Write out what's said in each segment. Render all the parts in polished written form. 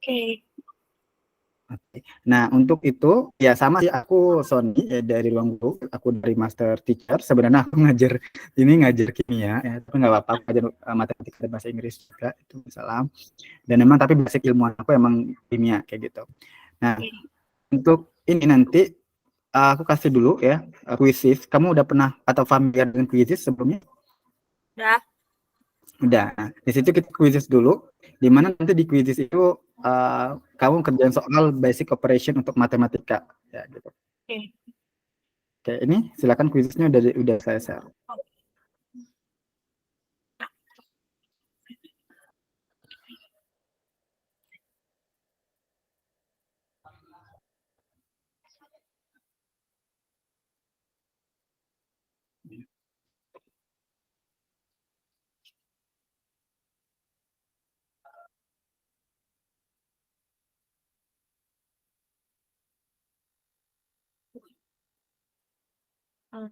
Oke. Oke. Nah, untuk itu ya sama sih aku Sony dari ruang guru, aku dari master teacher. Sebenarnya aku ngajar kimia ya, tapi nggak apa-apa aku ngajar matematika dan bahasa Inggris juga itu salah. Dan memang tapi basic ilmuwan aku emang kimia kayak gitu. Nah, Oke. untuk ini nanti aku kasih dulu ya kuisis. Kamu udah pernah atau familiar dengan kuisis sebelumnya? Udah. Udah. Nah, di situ kita kuisis dulu. Di mana nanti di kuisis itu kamu kerjain soal basic operation untuk matematika ya gitu. Oke. Oke, ini silakan kuisisnya udah saya share. Hmm.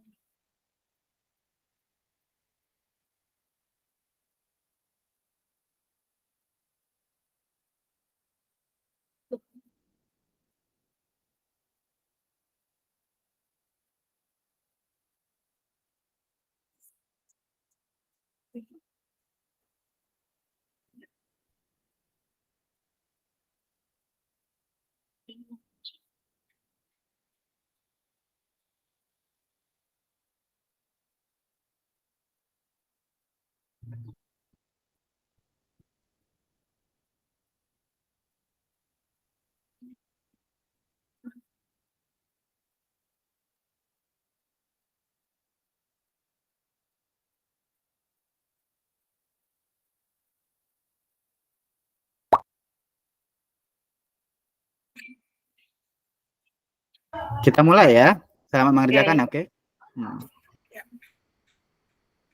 Kita mulai ya. Selamat mengerjakan, Oke. oke? Hmm.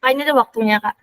Kak, ini ada waktunya, Kak.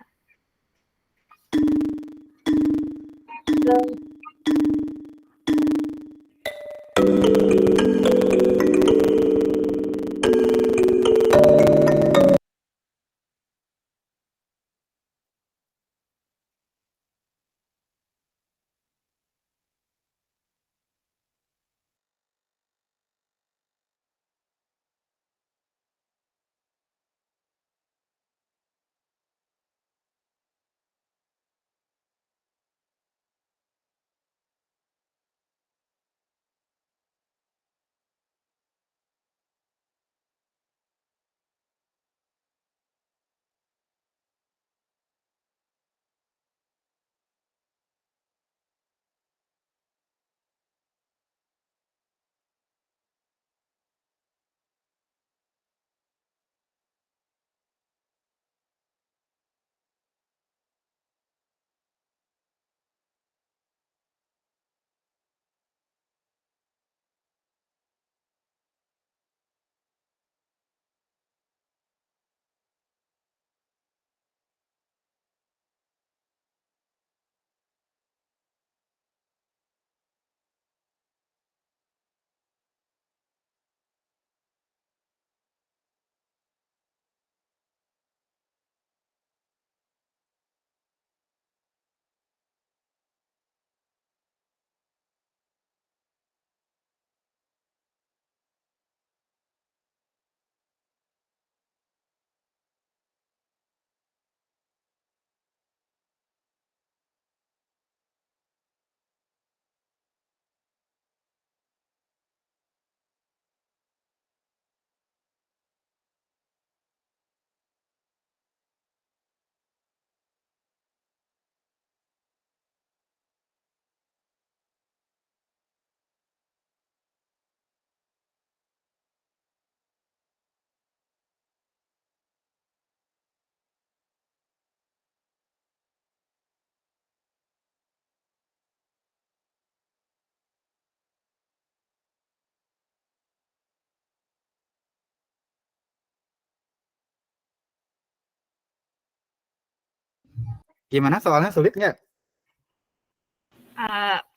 Gimana soalnya sulit nggak?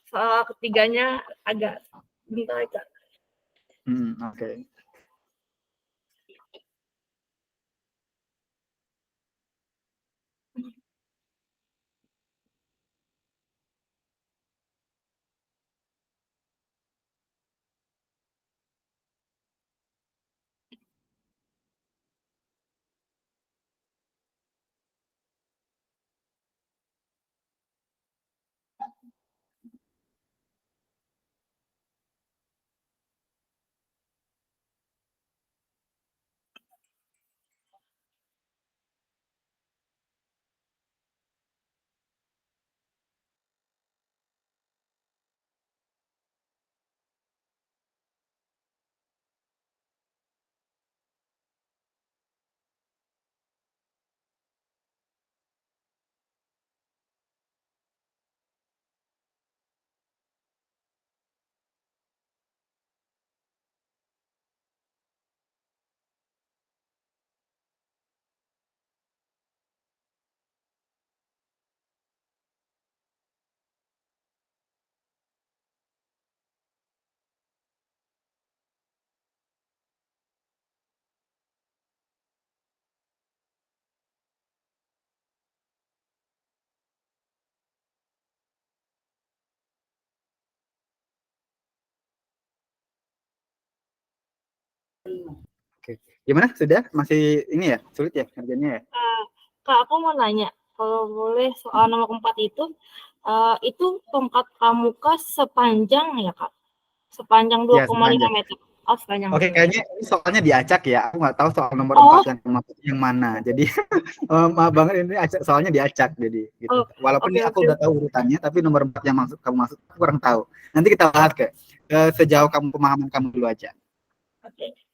Soal ketiganya agak bentar, Kak. Oke. Oke. Gimana? Sudah? Masih ini ya? Sulit ya kerjanya ya? Kak, aku mau nanya, kalau boleh soal nomor 4 itu tongkat pramuka sepanjang ya, Kak? Sepanjang dua Ya, koma lima sepanjang. meter? Oh, sepanjang, Oke, oke. kayaknya ini soalnya diacak ya. Aku nggak tahu soal nomor 4 Oh, yang mana. Jadi maaf banget ini soalnya diacak jadi gitu. oh, Walaupun oke, ini aku oke, udah tahu urutannya, tapi nomor 4 yang kamu maksud aku kurang tahu. Nanti kita bahas ke sejauh kamu pemahaman kamu dulu aja. oke.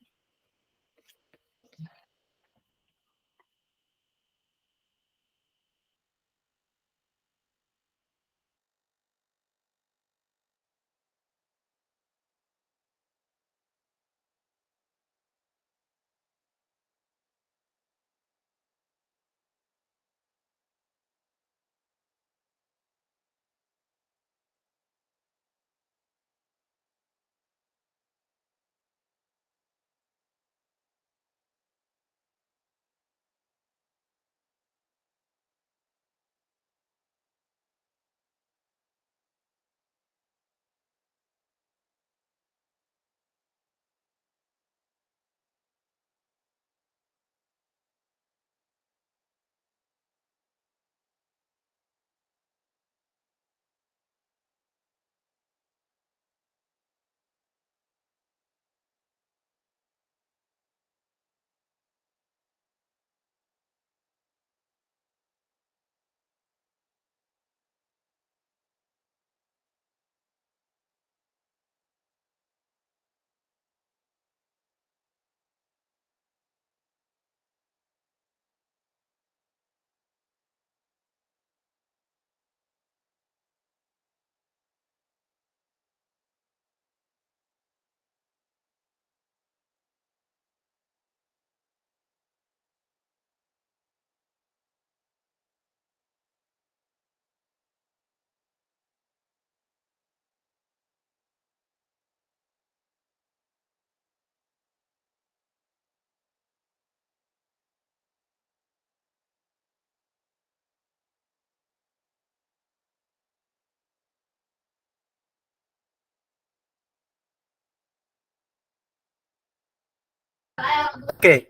Oke,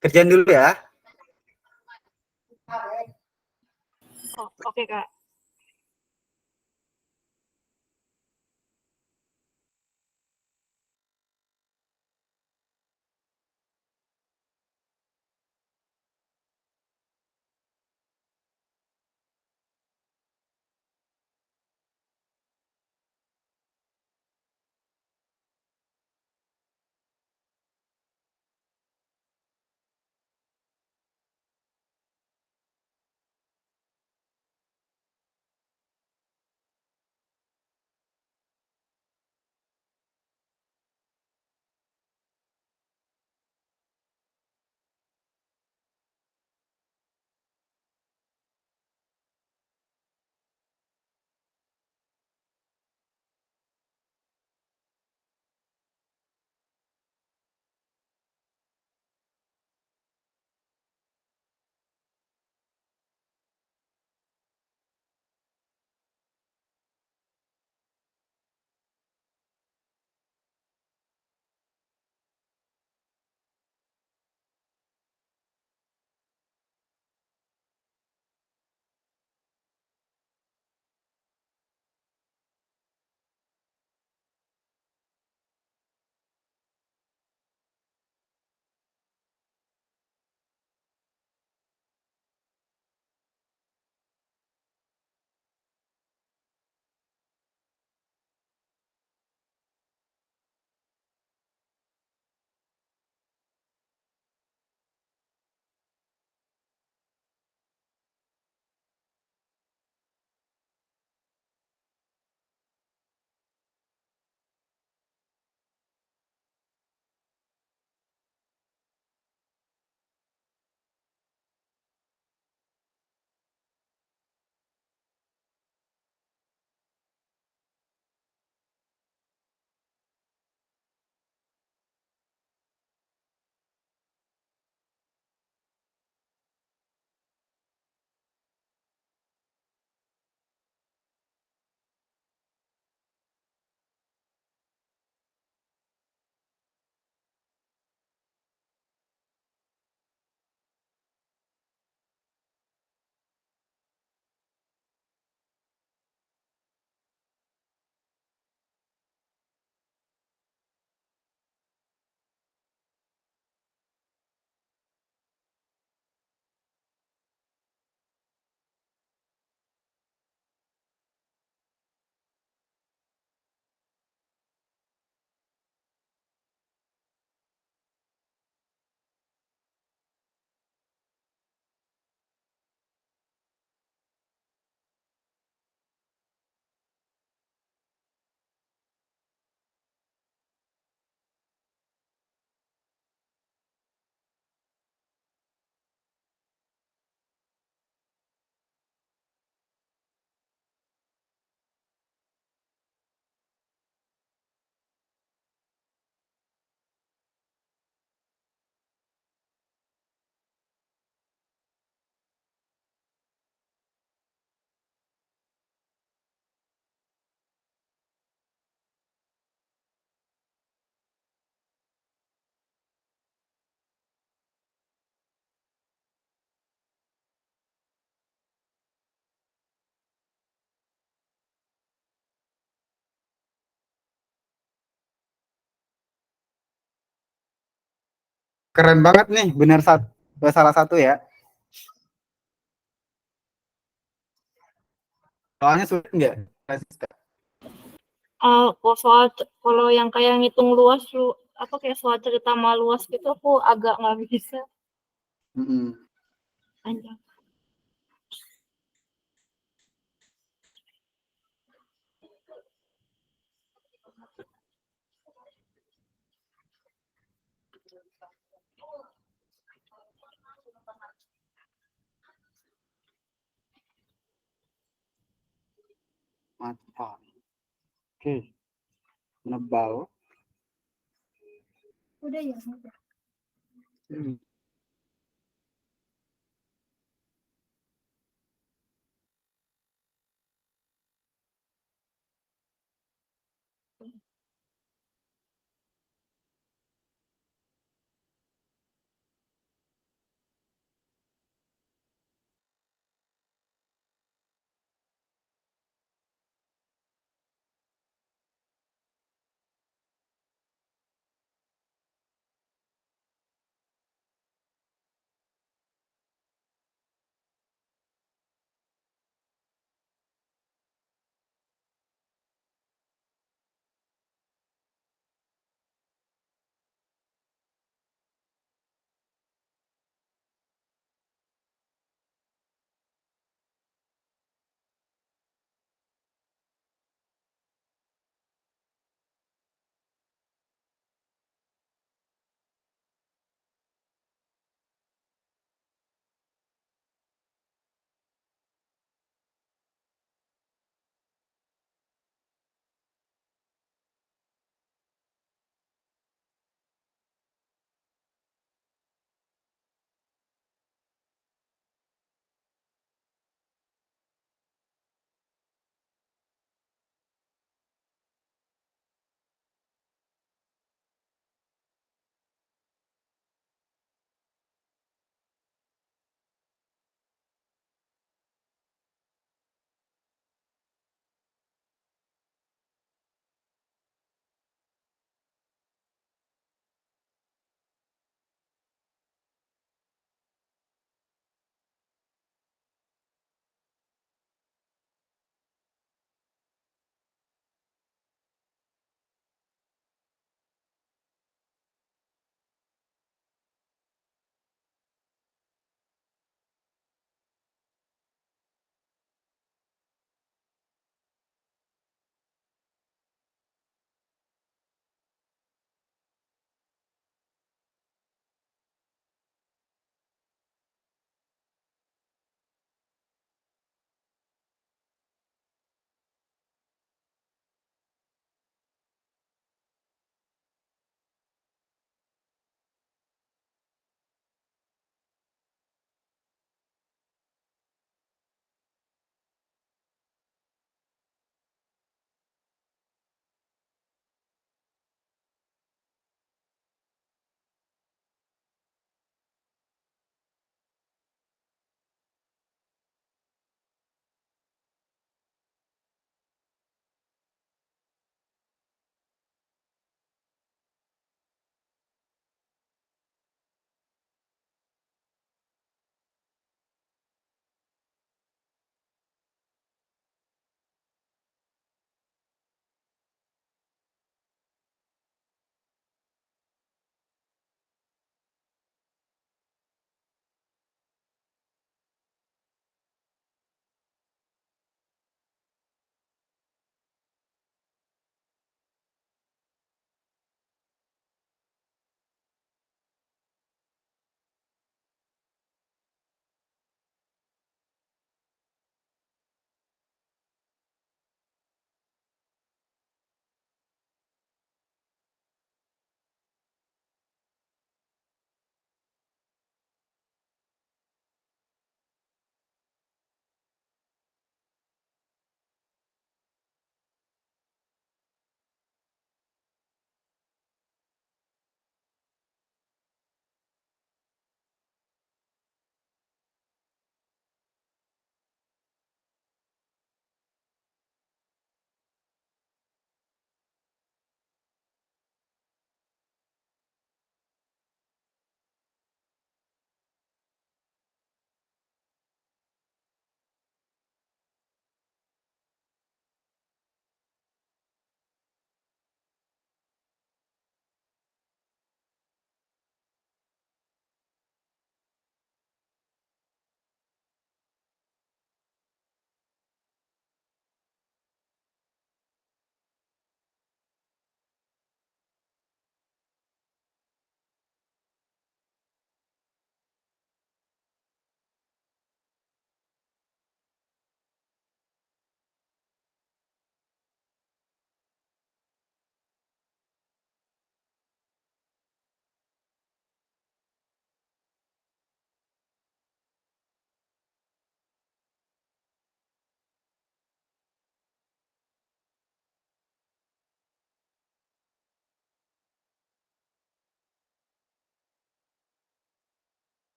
kerjaan dulu ya. Oh, oke, Kak. keren banget nih, benar salah satu ya. Soalnya sulit nggak? Kalau yang kayak ngitung luas apa kayak soal cerita luas gitu aku agak nggak bisa. Mm-mm. Panjang. Mata. Oke, menebal. Udah ya. Hmm.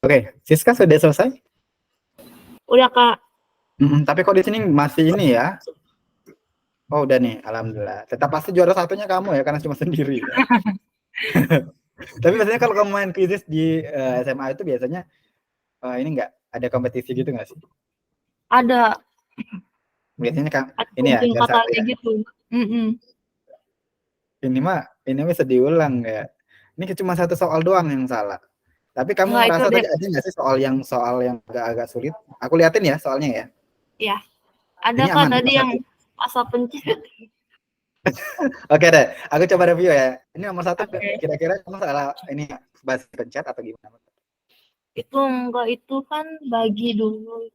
Oke, Siska sudah selesai? Udah Kak. Tapi kok di sini masih ini ya? Oh udah nih, alhamdulillah. Tetap pasti juara satunya kamu ya, karena cuma sendiri ya. Tapi biasanya kalau kamu main kuisis di SMA itu biasanya ini enggak ada kompetisi gitu nggak sih? Ada Biasanya kan ini ya ujung juara kata satu ya. gitu. Ini bisa diulang ya. Ini cuma satu soal doang yang salah. Tapi kamu Enggak, itu ngerasa ada tadi ada nggak sih soal yang agak-agak sulit? Aku liatin ya soalnya ya. ya. Ada Ini Kak aman tadi nomor yang satu. asal pencet. Oke deh, aku coba review ya. Ini nomor satu Oke. kira-kira kamu salah ini bahas pencet atau gimana? Itu enggak, itu kan bagi dulu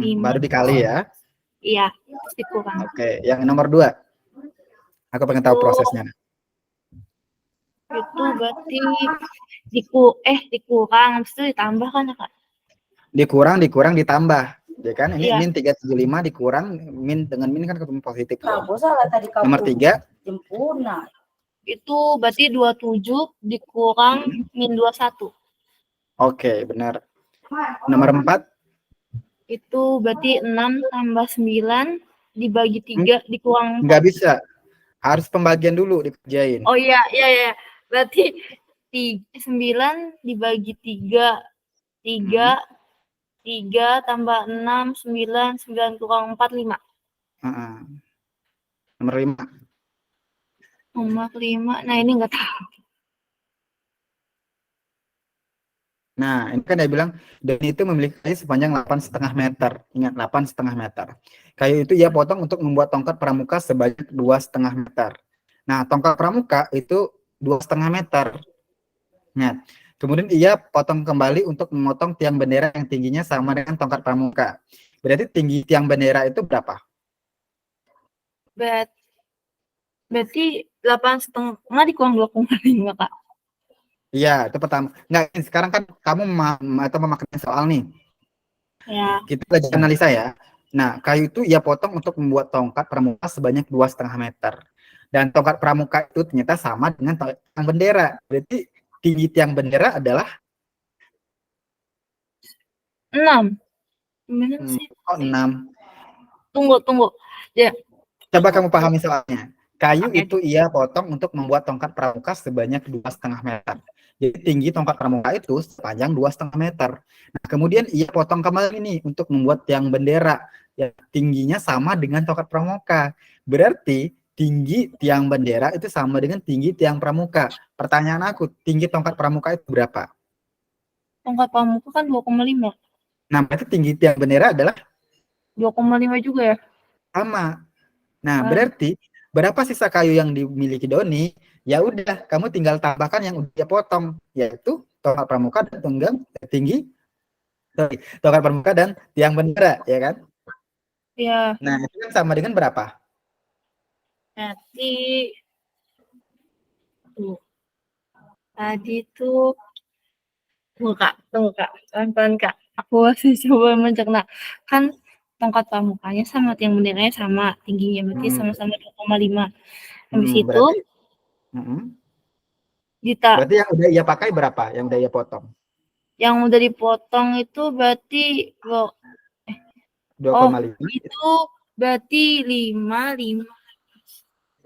lima. Baru dikali ya. Iya, terus dikurang. Oke, yang nomor 2. Aku pengen tahu Itu prosesnya. itu berarti dikurang, habis itu ditambah kan ya Kak? Dikurang ditambah. Ya kan? Ini Iya. min 375 dikurang min dengan min kan ketemu positif. Nah, salah tadi kamu. Nomor 3. Jempuna. Itu berarti 27 dikurang min 21. Oke, benar. Nomor 4. Itu berarti 6 tambah 9 dibagi 3 dikurang 4. Nggak bisa. Harus pembagian dulu dikerjain. Oh iya. Berarti 9 dibagi 3. 3 tambah 6, 9 kurang 4, 5. Nomor 5. Nomor 5, nah ini nggak tahu. Nah, ini kan dia bilang daun itu memiliki kayu sepanjang 8,5 meter. Ingat, 8,5 meter. Kayu itu ia potong untuk membuat tongkat pramuka sebanyak 2,5 meter. Nah, tongkat pramuka itu 2,5 meter. Nah, kemudian ia potong kembali untuk memotong tiang bendera yang tingginya sama dengan tongkat pramuka. Berarti tinggi tiang bendera itu berapa? Berarti 8,5 dikurang 2,5 Kak. Iya, itu pertama. Enggak, sekarang kan kamu memakai soal nih. Ya. Kita belajar analisa ya. Nah, kayu itu ia potong untuk membuat tongkat pramuka sebanyak 2,5 meter. Dan tongkat pramuka itu ternyata sama dengan tiang bendera. Berarti tinggi tiang bendera adalah 6. Gimana sih? 6. Tunggu. Ya. Coba kamu pahami soalnya. Kayu Oke. itu ia potong untuk membuat tongkat pramuka sebanyak 2,5 meter. Jadi tinggi tongkat pramuka itu sepanjang 2,5 meter. Nah, kemudian ia potong kembali nih untuk membuat tiang bendera yang tingginya sama dengan tongkat pramuka. Berarti tinggi tiang bendera itu sama dengan tinggi tiang pramuka. Pertanyaan aku, tinggi tongkat pramuka itu berapa? Tongkat pramuka kan 2,5. Nah, berarti tinggi tiang bendera adalah 2,5 juga ya? sama. Nah, berarti berapa sisa kayu yang dimiliki Doni? Ya udah, kamu tinggal tambahkan yang udah dia potong, yaitu tongkat pramuka dan tongkat pramuka dan tiang bendera, ya kan? Iya. Nah, itu kan sama dengan berapa? Berarti tadi tuh tunggu Kak. Pelan-pelan Kak. Aku masih coba mencerna. Kan tongkat pramukanya sama tiang benderanya sama tingginya, berarti sama-sama 2,5. Habis itu berarti yang udah ia pakai berapa? Yang udah ia potong? Yang udah dipotong itu berarti 2,5. itu berarti 5.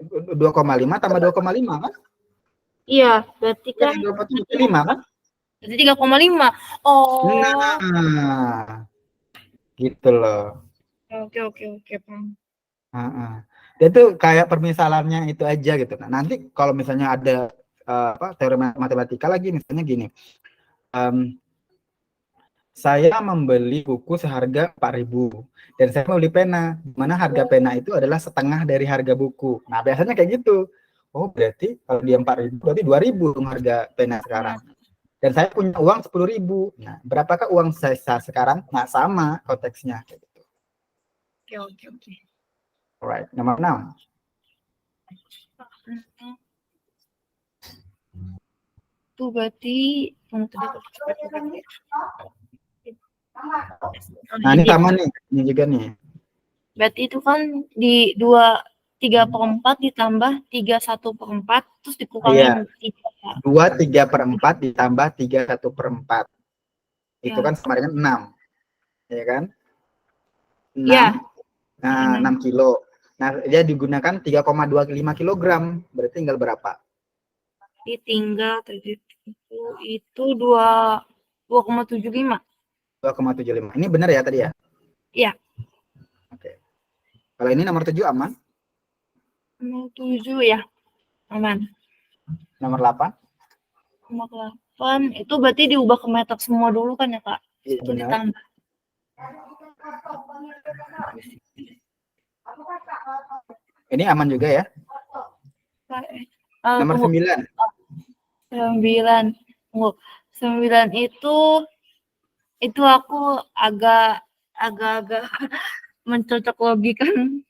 2,5 tambah 2,5 kan? Iya, berarti kan 5 kan? Berarti 3,5. Oh. Nah, gitu loh. Oke, Bang. Itu kayak permisalannya itu aja gitu. Nah, nanti kalau misalnya ada teori matematika lagi, misalnya gini, saya membeli buku seharga 4.000 dan saya membeli pena, di mana harga pena itu adalah setengah dari harga buku. Nah, biasanya kayak gitu. Oh, berarti kalau dia 4.000 berarti 2.000 harga pena sekarang. Dan saya punya uang 10.000. Nah, berapakah uang saya sekarang? Nah, sama konteksnya. Oke. Alright, nomor 6. Itu berarti nah, ini sama nih, ini juga nih. Berarti itu kan di 3/4 ditambah 3/1/4 terus dikurangin 2/3/4 ditambah 3/1/4. Itu Ya. kan sama dengan 6. Ya kan? 6. Ya. Nah, 6 kilo. Nah, dia digunakan 3,25 kilogram. Berarti tinggal berapa? Ditinggal tadi itu 2,75. 2,75. Ini benar ya tadi ya? Iya. Oke. Kalau ini nomor 7 aman? Nomor 7 ya. Aman. Nomor 8? Nomor 8 itu berarti diubah ke meter semua dulu kan ya, Kak? Iya, Itu benar. ditambah. Ini aman juga ya? Nomor Tunggu. 9. 9. Tunggu. 9 itu aku agak mencocok logikan.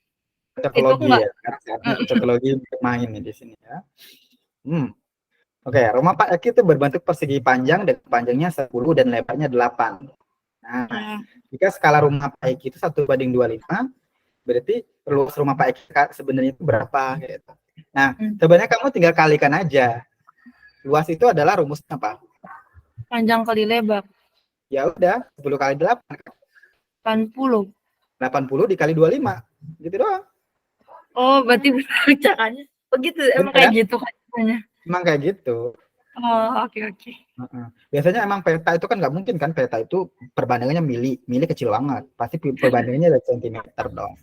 Itu aku Cocokologi nggak. ya. Karena cocokologi bermain nih di sini ya. Oke, rumah Pak Eki itu berbentuk persegi panjang dan panjangnya 10 dan lebarnya 8. Nah, Ya. jika skala rumah Pak Eki itu 1:25, berarti luas rumah Pak Eki sebenarnya itu berapa gitu. Nah, sebenarnya kamu tinggal kalikan aja. Luas itu adalah rumusnya apa? Panjang kali lebar. Ya udah, 10 kali 8. 80. 80 dikali 25. Gitu doang. Oh, berarti caranya begitu. Emang Bener kayak kan? gitu katanya. Emang kayak gitu. Oh, oke. Biasanya emang peta itu kan nggak mungkin kan, peta itu perbandingannya mili kecil banget. Pasti perbandingannya dari sentimeter dong.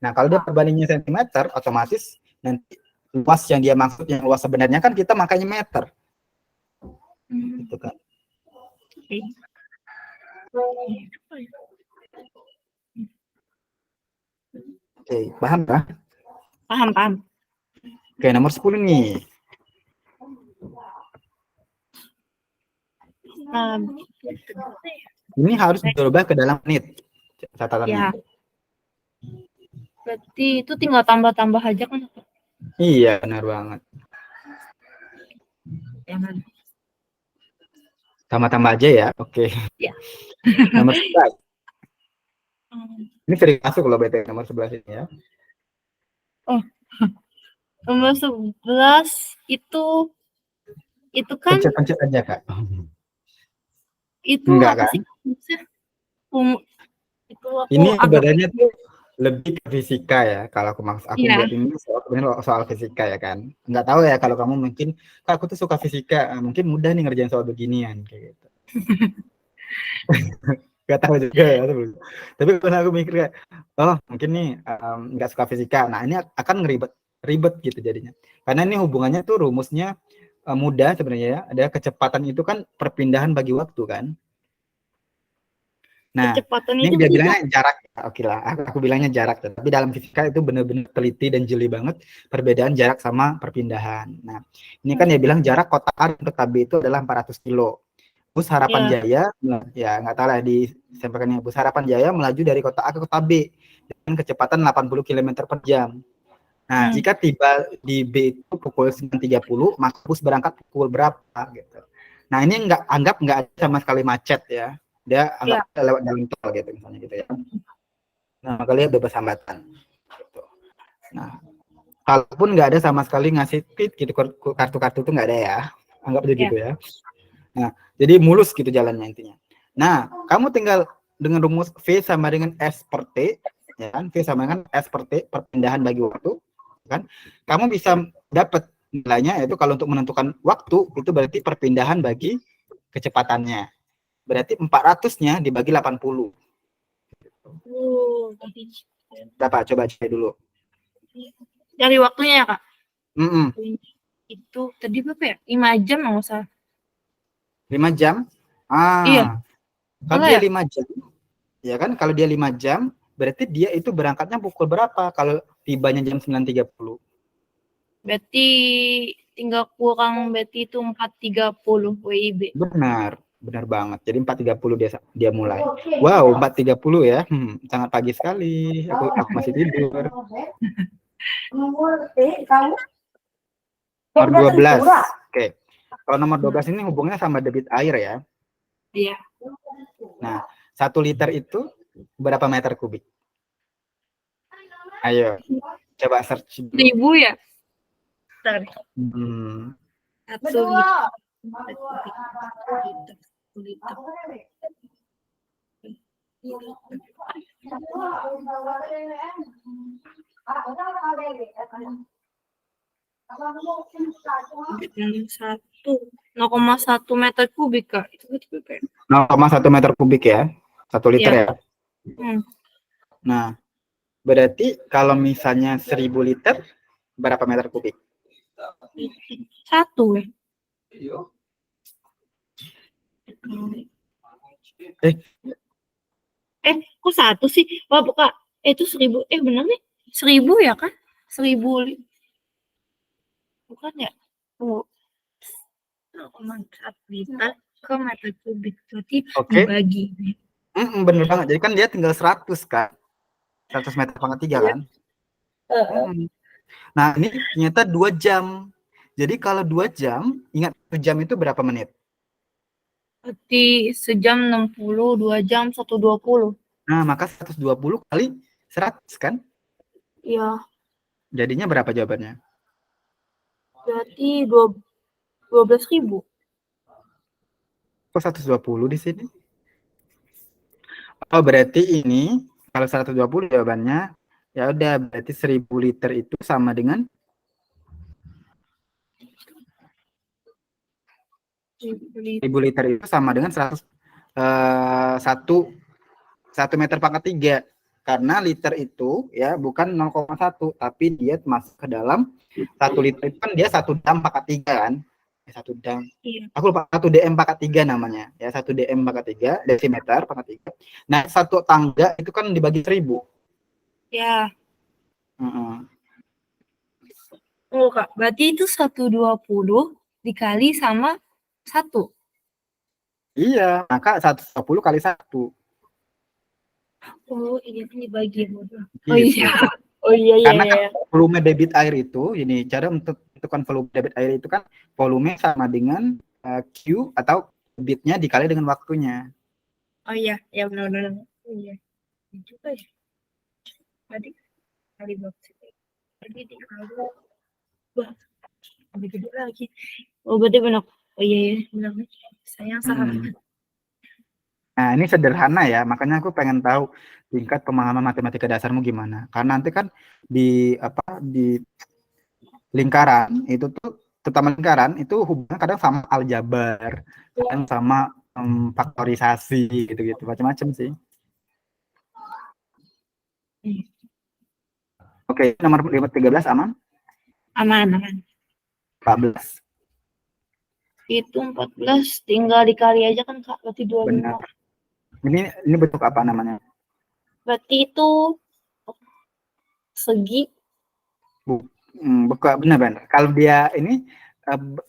Nah, kalau dia perbandingannya sentimeter, otomatis nanti luas yang dia maksud, yang luas sebenarnya kan kita makanya meter. Gitu kan. Oke, paham kah? Paham. Oke, nomor 10 nih. Ini harus dirubah ke dalam menit catatannya. Ya. Berarti itu tinggal tambah-tambah aja kan? Iya, benar banget. Ya, kan? Tambah-tambah aja ya. Oke. Ya. Nomor 11. Ini sering masuk loh BT nomor 11 ini ya. Oh. Nomor 11 itu kan Pencet aja, Kak. itu Enggak apa kan? sih? Itu aku Ini agak sebenarnya tuh lebih ke fisika ya. Kalau aku Iya. buat ini soal fisika ya kan. Nggak tahu ya kalau kamu mungkin, Kak, aku tuh suka fisika, mungkin mudah nih ngerjain soal beginian kayak gitu. Nggak tahu juga ya sebelumnya. Tapi karena aku mikir kayak, oh mungkin nih nggak suka fisika. Nah, ini akan ribet gitu jadinya. Karena ini hubungannya tuh rumusnya mudah sebenarnya ya. Ada kecepatan itu kan perpindahan bagi waktu kan. Nah, kecepatan ini itu dia berarti bilangnya jarak. Oke lah, aku bilangnya jarak. Tapi dalam fisika itu benar-benar teliti dan jeli banget perbedaan jarak sama perpindahan. Nah, ini kan dia bilang jarak kota A untuk KB itu adalah 400 kilo. Bus Harapan Jaya, ya nggak tahu lah disampaikannya, Bus Harapan Jaya melaju dari kota A ke kota B dengan kecepatan 80 km per jam. Nah, jika tiba di B itu pukul 9.30, maka bus berangkat pukul berapa gitu. Nah, ini anggap nggak ada sama sekali macet ya. Dia anggap lewat jalan tol gitu misalnya gitu ya. Nah, maka dia bebas hambatan gitu. Nah, kalaupun nggak ada sama sekali ngasih tip gitu, kartu-kartu itu nggak ada ya. Anggap aja gitu ya. Nah, jadi mulus gitu jalannya intinya. Nah, kamu tinggal dengan rumus V sama dengan S per T, ya kan? V sama dengan S per T, perpindahan bagi waktu, kan? Kamu bisa dapat nilainya, yaitu kalau untuk menentukan waktu, itu berarti perpindahan bagi kecepatannya. Berarti 400-nya dibagi 80. Berapa? Coba cek dulu. Dari waktunya ya, Kak? Itu tadi berapa ya? 5 jam nggak usah. 5 jam? Iya. Kalau dia 5 jam, ya kan? Kalau dia 5 jam, berarti dia itu berangkatnya pukul berapa? Kalau tibanya jam 9.30. Berarti tinggal kurang berarti itu 4.30 WIB. Benar banget. Jadi 4.30 dia mulai. Wow, 4.30 ya. Sangat pagi sekali. Aku masih tidur. Nomor 12. Oke. Kalau nomor 12 ini hubungannya sama debit air ya. Iya. Nah, 1 liter itu berapa meter kubik? Ayo, coba search dulu. 1.000 ya? Bentar. 1 liter. Yang 1 meter kubik, Kak. Itu berarti berapa ya? 0,1 meter kubik ya. 1 liter Iya. ya. Hmm. Nah, berarti kalau misalnya 1000 liter berapa meter kubik? 1 ya. Kok 1 sih? Wah, buka. Itu 1000. Bener nih. 1000 ya kan? 1000. Bukan ya? Oh, 0,1 liter ke meter kubik. Berarti Oke. dibagi. Bener banget. Jadi kan dia tinggal 100 kan. 100 meter pangkat 3 kan? Nah, ini ternyata 2 jam. Jadi kalau 2 jam, ingat 1 jam itu berapa menit? Berarti sejam 60, 2 jam 120. Nah, maka 120 kali 100 kan? Iya, Jadinya berapa jawabannya? berarti 12.000. Kok 120 di sini? Oh, berarti ini kalau 120 jawabannya ya udah berarti 1000 liter itu sama dengan 1000 liter itu sama dengan 1 meter pangkat 3. Karena liter itu ya bukan 0,1 tapi dia masuk ke dalam 1 liter itu kan dia 1 dam pangkat 3 kan? 1 dam. Iya. Aku lupa 1 dm pangkat 3 namanya. Ya 1 dm pangkat 3 desimeter pangkat 3. Nah, 1 tangga itu kan dibagi 1000. Ya. Oh, Kak, berarti itu 120 dikali sama 1. Iya, maka 120 kali 1. Oh, ini kan dibagi. Oh Gitu. iya. Oh iya. Karena kan volume debit air itu, ini cara untuk menentukan volume debit air itu kan volume sama dengan Q atau debitnya dikali dengan waktunya. Oh iya, ya benar-benar. Oh iya. Ini juga ya. Tadi kali box. Tadi dikali. Wah, lebih gede lagi. Oh, berarti benar. Oh iya, benar. Saya salah. Nah, ini sederhana ya, makanya aku pengen tahu tingkat pemahaman matematika dasarmu gimana. Karena nanti kan di lingkaran itu tuh, terutama lingkaran itu hubungan kadang sama aljabar, kadang sama faktorisasi gitu-gitu, macam-macam sih. Oke, nomor 13 aman? Aman. 14. Itu 14 tinggal dikali aja kan, Kak. Berarti 25. Benar. Ini bentuk apa namanya? Berarti itu segi. Benar. Kalau dia ini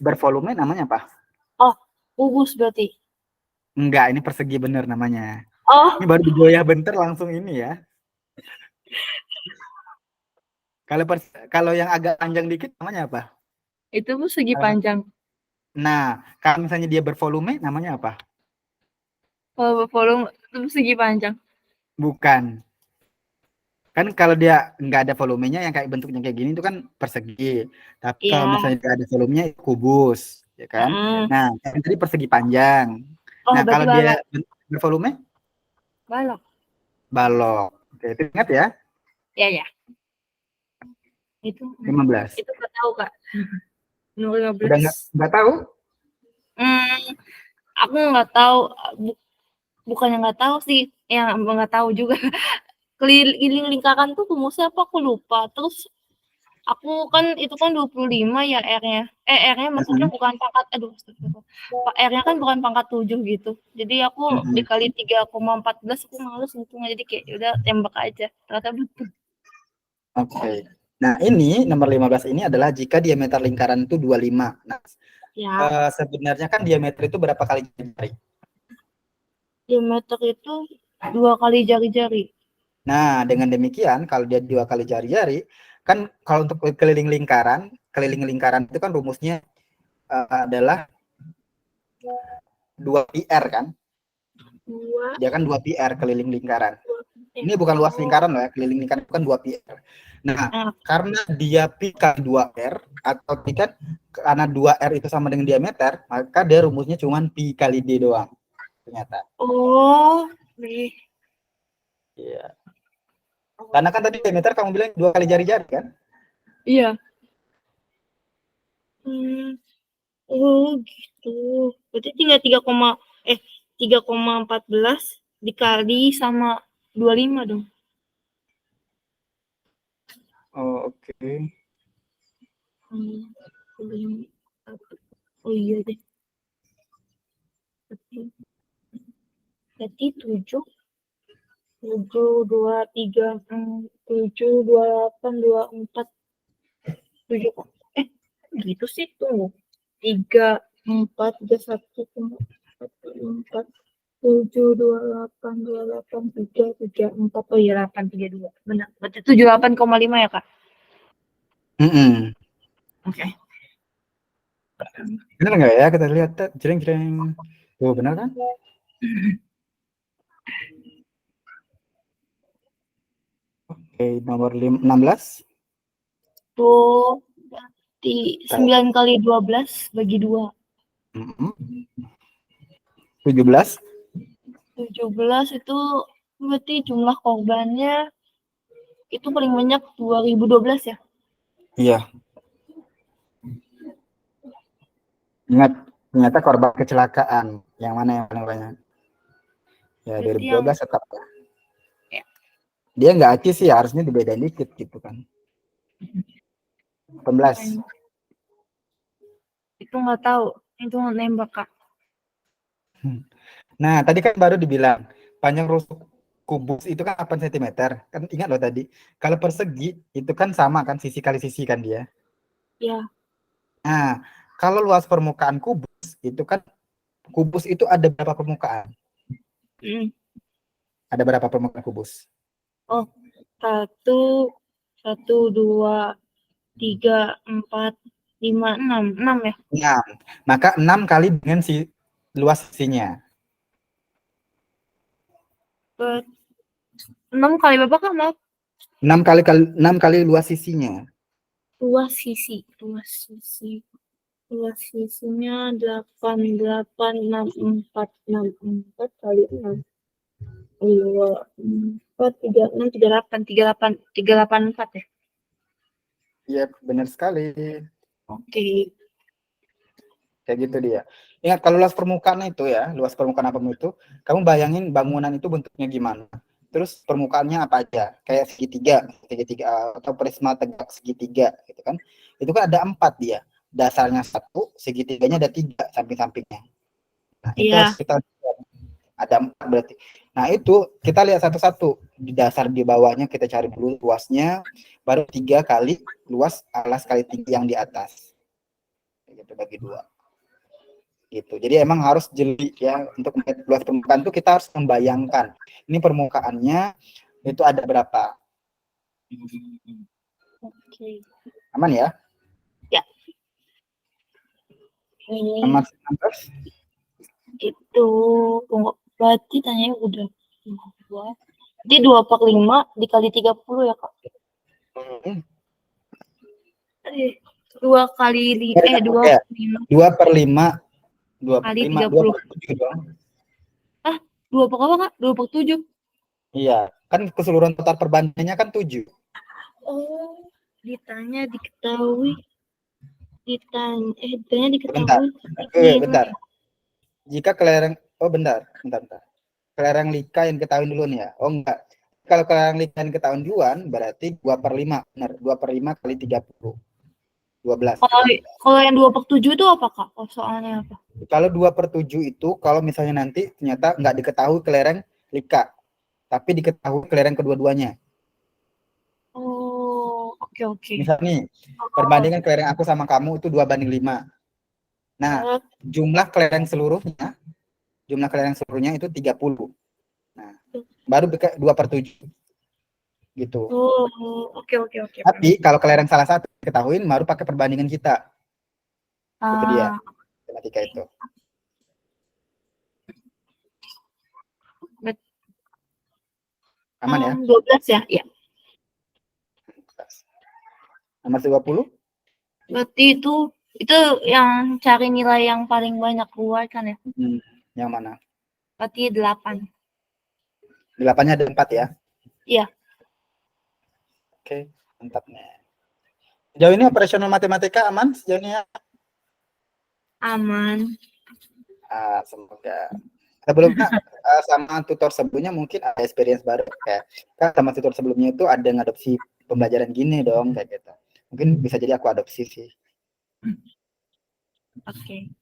bervolume namanya apa? Oh, kubus berarti. Enggak, ini persegi bener namanya. Oh. Ini baru digoyah bentar langsung ini ya. Kalau yang agak panjang dikit namanya apa? Itu segi panjang. Nah, kalau misalnya dia bervolume namanya apa? Kalau volume itu segi panjang. Bukan. Kan kalau dia nggak ada volumenya yang kayak bentuknya kayak gini itu kan persegi. Tapi kalau misalnya dia ada volumenya itu kubus, ya kan? Nah, yang tadi persegi panjang. Oh, nah, kalau dia balok. bervolume? Balok. Oke, itu ingat ya? Ya. Itu 15. Itu nggak tahu, Kak. Nomor 15. Udah nggak tahu? Aku nggak tahu. Bukannya nggak tahu sih, yang nggak tahu juga. Keliling lingkaran tuh rumusnya apa aku lupa. Terus aku kan itu kan 25 ya R-nya. R-nya maksudnya bukan pangkat, R-nya kan bukan pangkat 7 gitu. Jadi aku dikali 3,14 aku males ngitungnya, jadi kayak udah tembak aja. Ternyata betul. Oke. Nah, ini nomor 15 ini adalah jika diameter lingkaran itu 25. Nah, sebenarnya kan diameter itu berapa kali jari? Diameter itu 2 kali jari-jari. Nah, dengan demikian kalau dia 2 kali jari-jari, kan kalau untuk keliling lingkaran itu kan rumusnya adalah 2 PR kan? Dia kan 2 PR keliling lingkaran. Ini bukan luas lingkaran loh ya, keliling lingkaran itu kan 2 PR. Nah, karena dia pi kali 2R atau pi kan karena 2R itu sama dengan diameter, maka dia rumusnya cuma pi kali D doang ternyata. Oh, Iya. Karena kan tadi diameter kamu bilang 2 kali jari-jari kan? Iya. Oh gitu. Berarti tinggal 3,14 dikali sama 25 dong. Oh, oke. Hmm, 25. Oh iya deh. Berarti 7, 2, 3, 7, 28, 24, 7. Gitu sih. Tunggu. 3, 4, 3, 1, 4, 7, 28, 28, 3, 3, 4. Oh iya, 8, 3, 2. Benar. Berarti 78,5 ya, Kak? Mm-mm. Oke. Benar nggak ya? Kita lihat. Jreng-jreng. Tuh, benar kan? Oke, nomor 16. Tuh, berarti 9 kali 12 bagi 2. 17. 17 itu berarti jumlah korbannya itu paling banyak 2012 ya? Iya. Ingat, ternyata korban kecelakaan. Yang mana yang paling banyak? Ya, Berarti 2012 tetap. ya, Dia nggak aci sih, harusnya dibedain dikit gitu kan. 18. itu nggak tahu. Itu nembak, Kak. Nah, tadi kan baru dibilang panjang rusuk kubus itu kan 8 cm. Kan ingat loh tadi. Kalau persegi itu kan sama kan, sisi kali sisi kan dia. Ya. Nah, kalau luas permukaan kubus itu kan, kubus itu ada berapa permukaan? Hmm. Ada berapa permukaan kubus? Oh, 1, 1, 2, 3, 4, 5, 6. 6 ya? 6. Maka 6 kali dengan luas sisinya. 6 kali berapa, Kak? Maaf. 6 kali luas sisinya. Luas sisi. Luas sisi. Luas sisinya 8, 8, 6, 4, 6, 4 kali 6. 2, 4, 3, 6, 38, 38, 384 ya? Iya, benar sekali. Oke. Kayak gitu dia. Ingat, kalau luas permukaan itu ya, luas permukaan apapun itu, kamu bayangin bangunan itu bentuknya gimana. Terus permukaannya apa aja, kayak segitiga atau prisma tegak segitiga gitu kan. Itu kan ada 4 dia. Dasarnya 1, segitiganya ada 3 samping-sampingnya. Nah, itu harus Iya. kita lihat. Ada 4 berarti. Nah, itu kita lihat satu-satu. Di dasar di bawahnya kita cari dulu luasnya, baru 3 kali luas alas kali 3 yang di atas. Gitu, bagi 2. Gitu. Jadi emang harus jeli ya, untuk melihat luas permukaan itu kita harus membayangkan ini permukaannya itu ada berapa. Oke. Aman ya? Ya. Ini Aman 19? itu tunggu. Berarti tanya udah 2. Jadi 2/5 dikali 30 ya, Kak? Hmm. 2 kali 2 per 5 2 per kali 5 2 30. per 7 dong. 2 per apa, Kak? 2/7. Iya, kan keseluruhan total perbandingannya kan 7. Oh, ditanya diketahui, ditanya Bentar. diketahui. Bentar. Jika kelereng bentar. Kelereng lika yang ketahuan dulu nih ya. Oh enggak. Kalau kelereng lika yang ketahuan duluan berarti 2 per 5. Benar, 2 per 5 kali 30. 12. Kalau yang 2/7 itu apa, Kak? Oh, soalnya apa? Kalau 2 per 7 itu, kalau misalnya nanti ternyata nggak diketahui kelereng lika, tapi diketahui kelereng kedua-duanya. Oh, oke. Misal nih, perbandingan kelereng aku sama kamu itu 2/5. Nah, jumlah kelereng seluruhnya itu 30. Nah, baru 2 per 7. Gitu. Oh, oke. Tapi kalau kelereng salah satu diketahuin, baru pakai perbandingan kita. Itu dia, matematika itu. Aman ya? 12 ya? Iya. Nomor 20? Berarti itu yang cari nilai yang paling banyak keluar kan ya? Yang mana? Berarti 8. 8-nya ada 4 ya. Iya. Oke, mantap nih. Sejauh ini operasional matematika aman sejauh ini ya? Aman. Semoga. Sebelumnya sama tutor sebelumnya mungkin ada experience baru kayak kan sama tutor sebelumnya itu ada ngadopsi pembelajaran gini dong kayak gitu. Mungkin bisa jadi aku adopsi sih. Oke.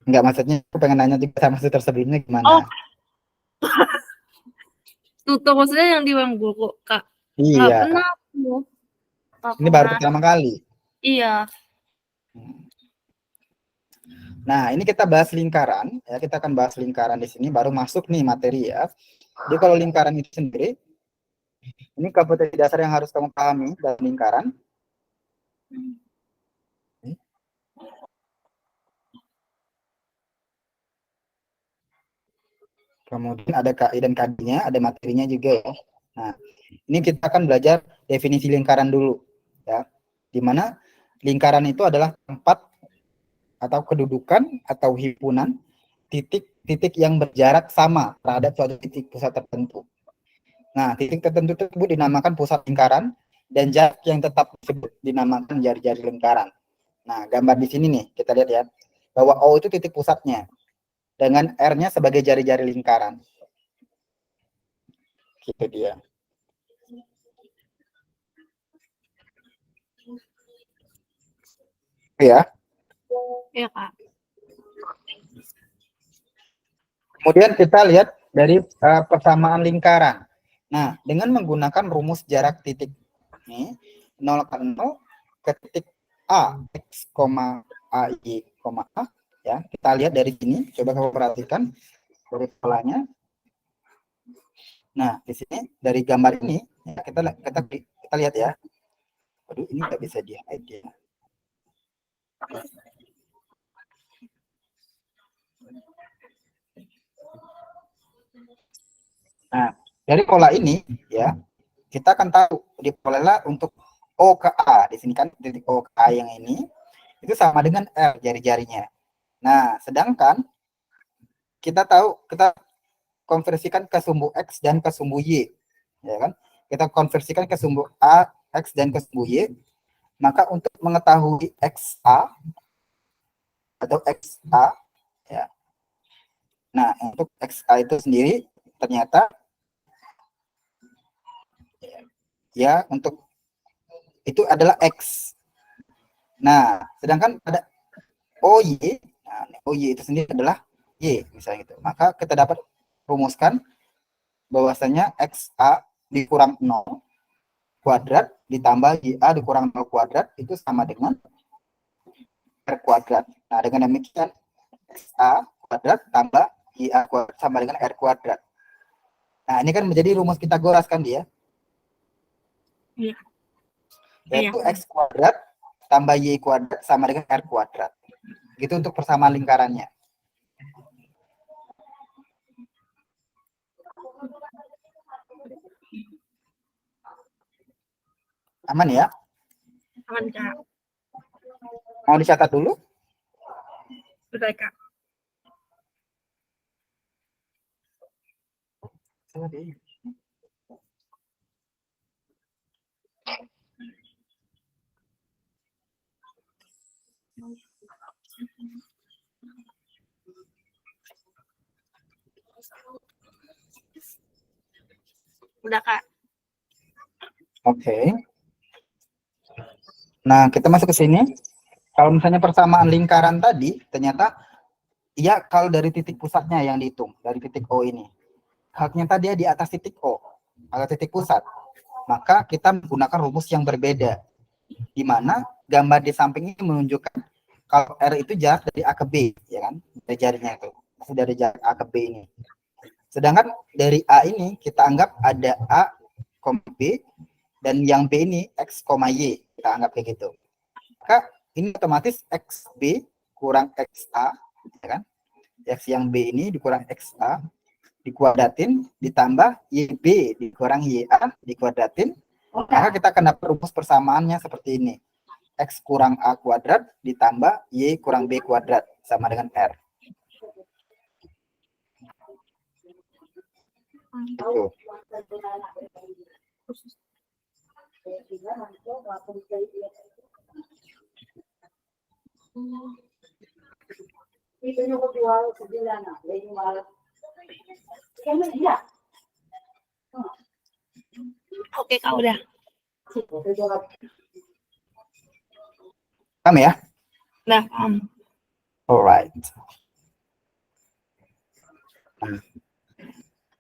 Enggak, maksudnya aku pengen nanya juga sama tutor sebelumnya Oh. gimana. Tutor maksudnya yang di ruang guru, Kak? Nggak Iya, pernah aku. Nggak ini baru pernah. pertama kali. Iya. Nah, ini kita bahas lingkaran ya, kita akan bahas lingkaran di sini baru masuk nih materi ya. Jadi kalau lingkaran itu sendiri ini kompetensi dasar yang harus kamu pahami dalam lingkaran. Kemudian ada KI dan KD-nya, ada materinya juga ya. Nah, ini kita akan belajar definisi lingkaran dulu ya. Di mana lingkaran itu adalah tempat atau kedudukan atau himpunan titik-titik yang berjarak sama terhadap suatu titik pusat tertentu. Nah, titik tertentu tersebut dinamakan pusat lingkaran dan jarak yang tetap tersebut dinamakan jari-jari lingkaran. Nah, gambar di sini nih, kita lihat ya, bahwa O itu titik pusatnya dengan R-nya sebagai jari-jari lingkaran. Gitu dia. Ya. Iya, Kak. Kemudian kita lihat dari persamaan lingkaran. Nah, dengan menggunakan rumus jarak titik ini 0 ke 0 ke titik A, X, A, Y, A, ya. Kita lihat dari sini, coba kamu perhatikan dari polanya. Nah, di sini dari gambar ini ya, kita lihat ya. Aduh, ini nggak bisa dia hide ya. Nah, dari pola ini ya, kita akan tahu di pola untuk O ke A. Di sini kan titik O ke A yang ini itu sama dengan R jari-jarinya. Nah, sedangkan kita tahu kita konversikan ke sumbu X dan ke sumbu Y, ya kan? Kita konversikan ke sumbu A, X dan ke sumbu Y. Maka untuk mengetahui XA atau XA, ya. Nah, untuk XA itu sendiri ternyata ya untuk itu adalah X. Nah, sedangkan pada OY, nah, OY itu sendiri adalah Y, misalnya gitu. Maka kita dapat rumuskan bahwasanya XA dikurang 0 kuadrat ditambah YA dikurang 0 kuadrat itu sama dengan R kuadrat. Nah, dengan demikian XA kuadrat tambah YA kuadrat sama dengan R kuadrat. Nah, ini kan menjadi rumus Pitagoras kan dia? Iya. Yaitu X kuadrat tambah Y kuadrat sama dengan R kuadrat. Gitu untuk persamaan lingkarannya. Aman ya? Aman, Kak. Mau dicatat dulu? Sudah, Kak. Udah, Kak. Oke. Nah, kita masuk ke sini. Kalau misalnya persamaan lingkaran tadi, ternyata ya kalau dari titik pusatnya yang dihitung, dari titik O ini. Ternyata dia di atas titik O, atau titik pusat. Maka kita menggunakan rumus yang berbeda. Di mana gambar di samping ini menunjukkan kalau R itu jarak dari A ke B, ya kan? Dari jarinya itu. Dari jarak A ke B ini. Sedangkan dari A ini kita anggap ada A, B, dan yang B ini X, Y. Kita anggap kayak gitu. Maka ini otomatis XB kurang XA, ya kan? X yang B ini dikurang XA, dikuadratin, ditambah YB dikurang YA, dikuadratin. Maka kita akan dapat rumus persamaannya seperti ini. X kurang A kuadrat ditambah Y kurang B kuadrat sama dengan R. Itu. Itu juga jual sebilan, jual. Kayaknya iya. Oke, Kak, udah. Paham ya? Udah, paham. Alright.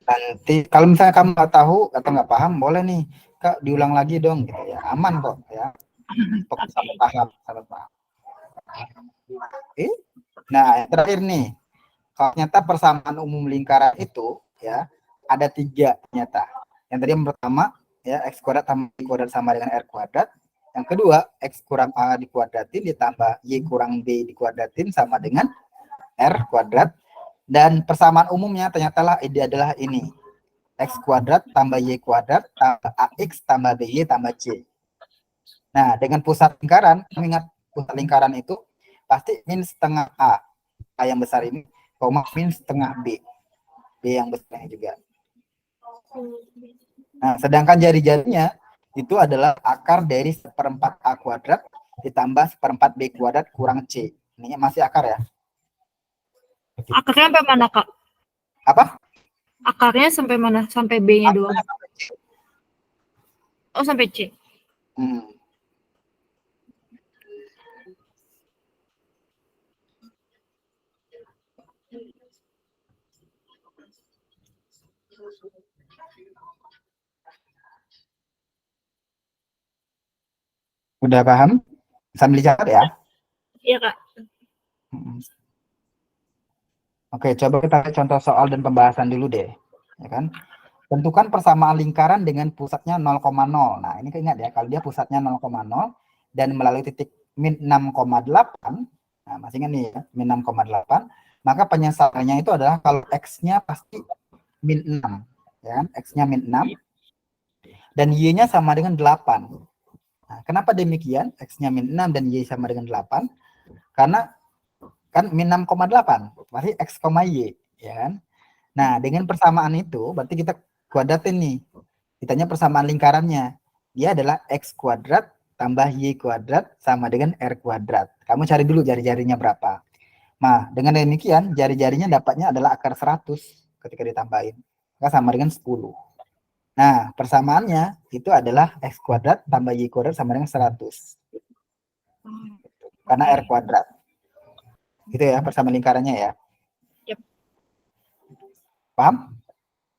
Nah, nanti kalau misalnya kamu nggak tahu atau nggak paham, boleh nih Kak diulang lagi dong gitu ya. Aman kok ya. Pokoknya sampai paham, sampai paham. Oke. Nah, yang terakhir nih. Kalau ternyata persamaan umum lingkaran itu ya ada 3 ternyata. Yang tadi yang pertama ya x kuadrat tambah y kuadrat sama dengan r kuadrat. Yang kedua x kurang a dikuadratin ditambah y kurang b dikuadratin sama dengan r kuadrat. Dan persamaan umumnya ternyata adalah ini. X kuadrat tambah y kuadrat tambah ax tambah by tambah c. Nah, dengan pusat lingkaran, mengingat pusat lingkaran itu pasti min setengah a yang besar ini, koma min setengah b yang besarnya juga. Nah, sedangkan jari-jarinya itu adalah akar dari 1/4 a kuadrat ditambah 1/4 b kuadrat kurang c. Ini masih akar ya. Akarnya sampai mana, Kak? Apa? Akarnya sampai mana? Sampai B-nya doang. Sampai C. Oh, sampai C. Hmm. Udah paham? Sambil dicatat ya. Iya, Kak. Oke, coba kita lihat contoh soal dan pembahasan dulu deh. Ya kan? Tentukan persamaan lingkaran dengan pusatnya 0,0. Nah, ini ingat ya, kalau dia pusatnya 0,0 dan melalui titik min 6,8, nah masih ingat nih ya, min 6,8, maka penyesalannya itu adalah kalau x-nya pasti min 6, ya kan? X-nya min 6 dan y-nya sama dengan 8. Nah, kenapa demikian? X-nya min 6 dan y sama dengan 8? Karena kan min 6,8, berarti x, y, ya kan? Nah, dengan persamaan itu berarti kita kuadratin nih. Kitanya persamaan lingkarannya. Dia adalah x kuadrat tambah y kuadrat sama dengan r kuadrat. Kamu cari dulu jari-jarinya berapa. Nah, dengan demikian jari-jarinya dapatnya adalah akar 100 ketika ditambahin. Maka sama dengan 10. Nah, persamaannya itu adalah x kuadrat tambah y kuadrat sama dengan 100. Karena r kuadrat. Gitu ya persamaan lingkarannya ya. Yep. Paham?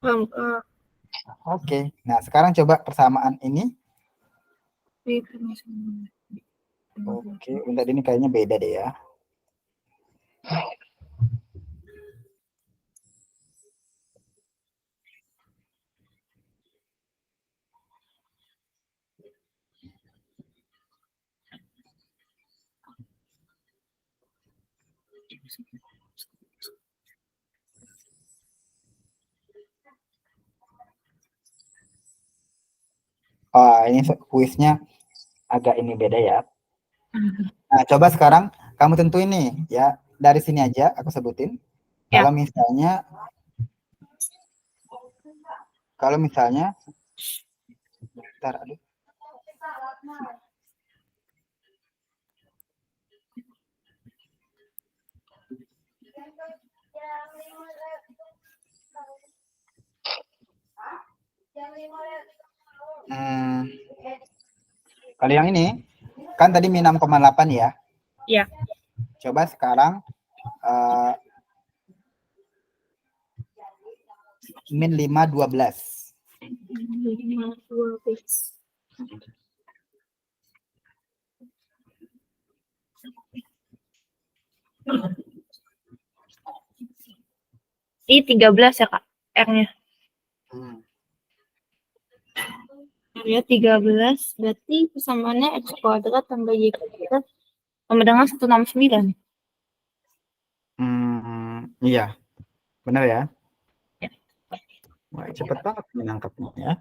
Paham. Oke. Nah, sekarang coba persamaan ini. Oke, untuk ini kayaknya beda deh ya. Oh, ini kuisnya agak ini beda ya. Nah, coba sekarang kamu tentuin nih ya. Dari sini aja aku sebutin. Ya. Kalau misalnya bentar, aduh. Kalau yang ini kan tadi min 6,8 ya. Iya. Coba sekarang min 5,12. Ini 13 ya, Kak, R-nya. R-nya 13, berarti persamaannya x kuadrat tambah y kuadrat sama dengan 169. Iya, benar ya. Ya. Wah, cepet banget menangkapnya ya.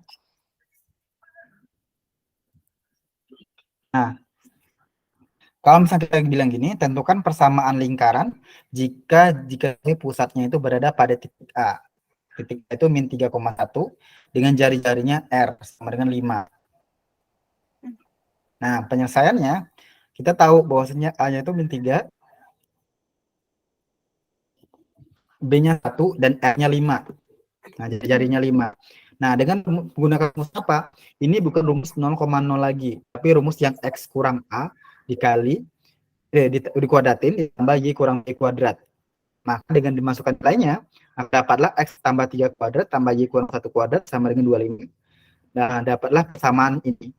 Nah, kalau misalnya kita bilang gini, tentukan persamaan lingkaran jika pusatnya itu berada pada titik A. titik itu min 3,1 dengan jari-jarinya R sama dengan 5. Nah, penyelesaiannya kita tahu bahwasanya A-nya itu min 3, B-nya 1, dan R-nya 5. Nah, jari-jarinya 5. Nah, dengan menggunakan rumus apa? Ini bukan rumus 0,0 lagi, tapi rumus yang X kurang A dikali, dikuadratin, ditambah Y kurang Y kuadrat. Maka dengan dimasukkan nilainya, dapatlah X tambah 3 kuadrat tambah Y kurang 1 kuadrat sama dengan 25. Nah, dapatlah persamaan ini.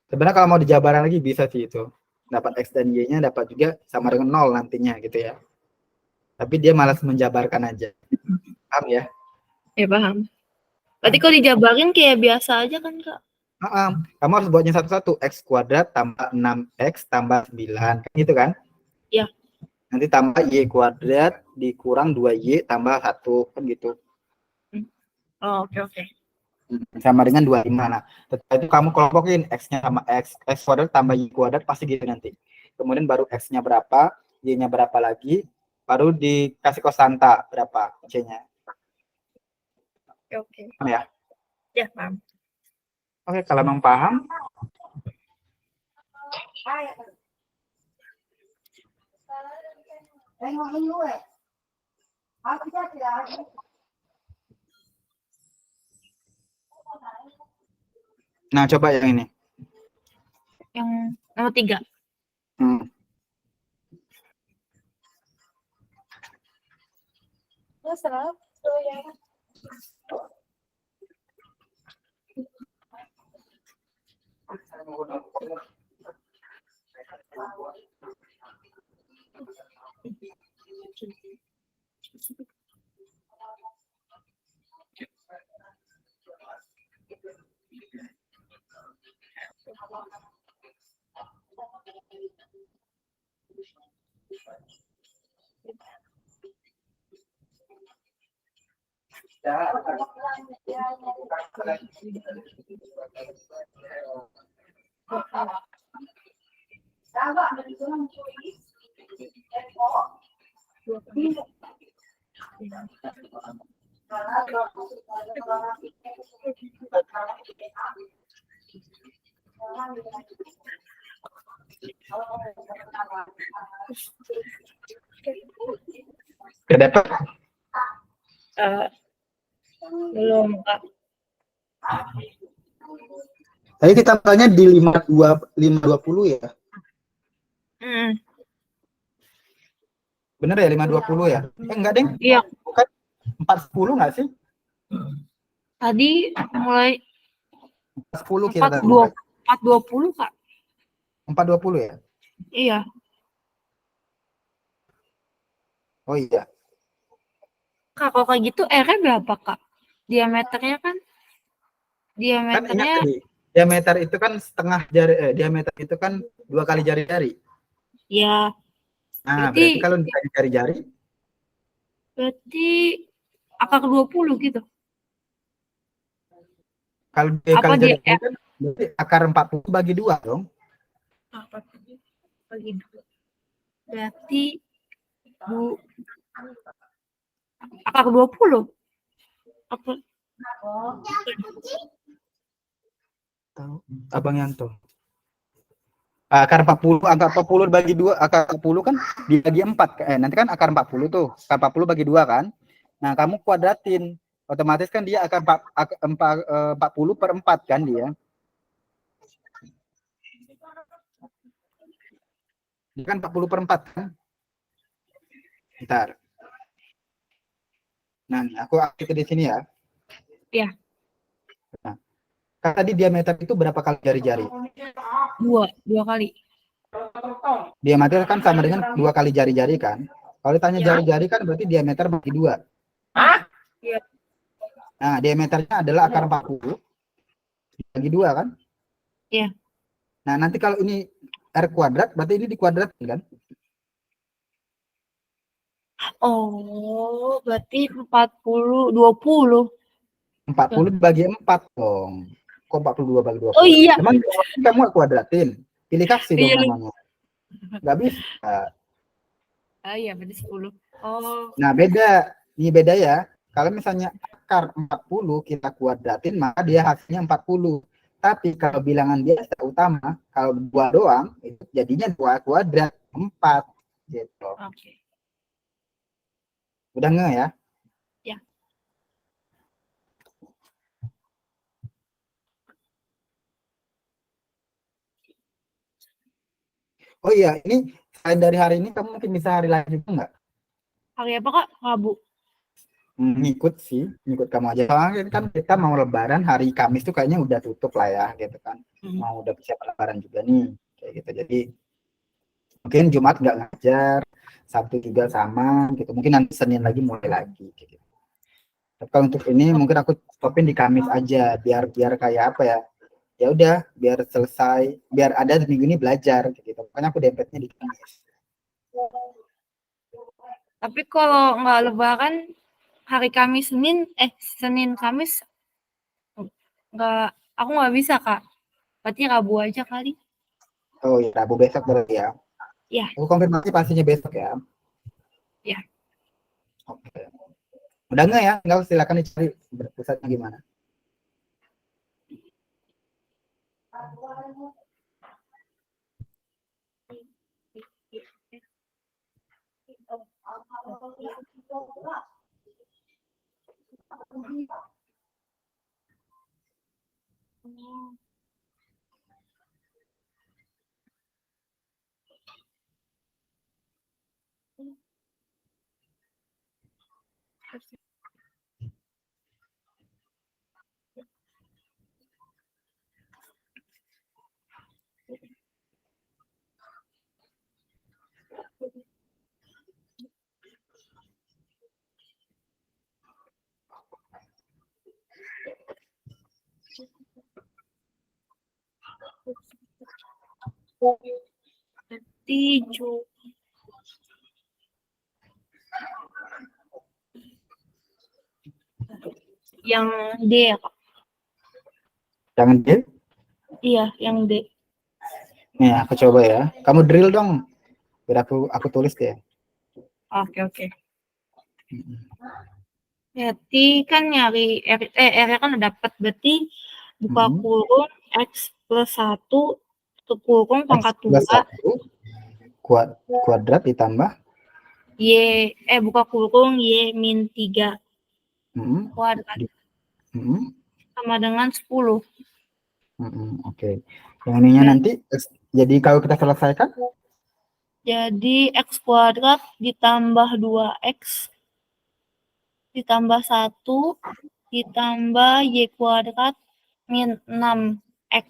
Sebenarnya kalau mau dijabarkan lagi bisa sih itu. Dapat X dan Y-nya dapat juga sama dengan 0 nantinya gitu ya. Tapi dia malas menjabarkan aja. Paham ya? Ya paham. Berarti kalau dijabarin kayak biasa aja kan Kak? Kamu harus buatnya satu-satu. X kuadrat tambah 6X tambah 9. Gitu kan? Iya. Nanti tambah Y kuadrat dikurang 2Y tambah 1. Kan gitu. Oh, oke. Sama dengan 25. Nah, setelah itu kamu kelompokin X-nya sama X kuadrat tambah Y kuadrat pasti gitu nanti. Kemudian baru X-nya berapa, Y-nya berapa lagi, baru dikasih konstan berapa C-nya. Oke. Paham ya? Ya, paham. Oke, kalau memang paham, nah coba yang ini. Yang nomor 3. Udah dapat? Belum Kak. Tadi kita tanya di 520 ya? Bener ya 520 ya? Enggak, Deng. Iya. Bukan 410 enggak sih? Tadi mulai 410 kita tadi. 420 Kak. 420 ya? Iya. Oh iya. Kak, kalau kayak gitu R-nya berapa Kak? Diameternya kan? Kan ingat tadi, diameter itu kan setengah jari, diameter itu kan 2 kali jari-jari. Iya. Nah, berarti kalau dikali jari-jari, berarti akar 20 gitu. kalau dikali jari-jari kan berarti akar 40 bagi 2 dong. Akar bagi 2. Berarti akar 20. Apa? Abang Yanto. Akar 40 bagi 2, akar 40 kan dibagi 4. Nanti kan akar 40 tuh. Akar 40 bagi 2 kan. Nah, kamu kuadratin. Otomatis kan dia akar 40 per 4 kan dia. Dia kan 40 per 4 kan. Bentar. Nah, aku aktif di sini ya. Iya. Nah, kan tadi diameter itu berapa kali jari-jari? 2 kali. Diameter kan sama dengan 2 kali jari-jari kan? Kalau ditanya jari-jari kan berarti diameter bagi 2. Iya. Nah, diameternya adalah akar 40 bagi 2 kan? Iya. Nah, nanti kalau ini R kuadrat, berarti ini dikuadratin kan? Oh, berarti 40, 20. 40 bagi 4 dong. Kok 42 bagi 20? Oh iya. Emang kamu kuadratin? Pilih kasih dong Iya. namanya. Nggak bisa. Ah iya, berarti 10. Oh, Nah, beda. Ini beda ya. Kalau misalnya akar 40 kita kuadratin, maka dia hasilnya 40. Tapi kalau bilangan biasa utama, kalau 2 doang, itu jadinya 2 kuadrat, 4. Gitu. oke. Udah nge ya? Ya. Oh iya, ini selain dari hari ini, kamu mungkin bisa hari lain juga nggak? Hari apa Kak? Rabu. Ngikut sih, ngikut kamu aja. Soalnya kan kita mau lebaran, hari Kamis tuh kayaknya udah tutup lah ya, gitu kan. Hmm. Mau udah siap lebaran juga nih, kayak gitu. Jadi mungkin Jumat nggak ngajar, Sabtu juga sama gitu. Mungkin nanti Senin lagi mulai lagi gitu. Tapi kalau untuk ini mungkin aku stopin di Kamis aja biar biar kayak apa ya? Ya udah, biar selesai, biar ada minggu ini belajar gitu. Makanya aku dempetnya di Kamis. Tapi kalau nggak lebaran, hari Kamis Senin Kamis nggak, aku nggak bisa Kak. Berarti Rabu aja kali. Oh ya, Rabu besok berarti ya. Ya, Aku konfirmasi pastinya besok ya. ya. Oke. Udah nggak ya? Nggak, silakan dicari pusatnya gimana. Berarti yang D ya Kak? Jangan deh. Iya, yang D. Nih, aku coba ya. Kamu drill dong. Biar aku tulis deh. Oke, oke. Berarti kan nyari R kan udah dapat. Berarti buka kurung X plus 1 tutup kurung X pangkat plus 2 1 kuadrat ditambah buka kurung Y min 3 kuadrat sama dengan 10. Oke. Yang ininya nanti, jadi kalau kita selesaikan, Jadi X kuadrat ditambah 2X ditambah 1 ditambah Y kuadrat min 6Y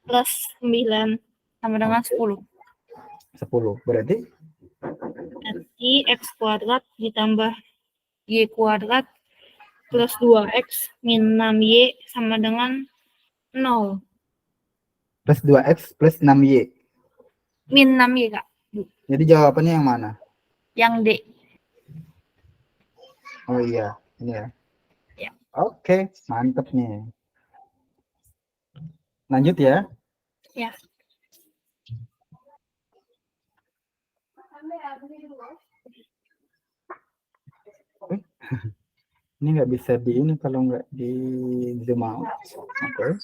plus 9 sama dengan 10. 10. Berarti X kuadrat ditambah Y kuadrat plus 2X min 6Y sama dengan 0. plus 2X plus 6Y. Min 6Y, Kak. Jadi jawabannya yang mana? Yang D. Oh iya, ini ya. Ya. Oke, mantep nih. Lanjut ya. Ya. Ini nggak bisa di ini kalau nggak di zoom out. Oke.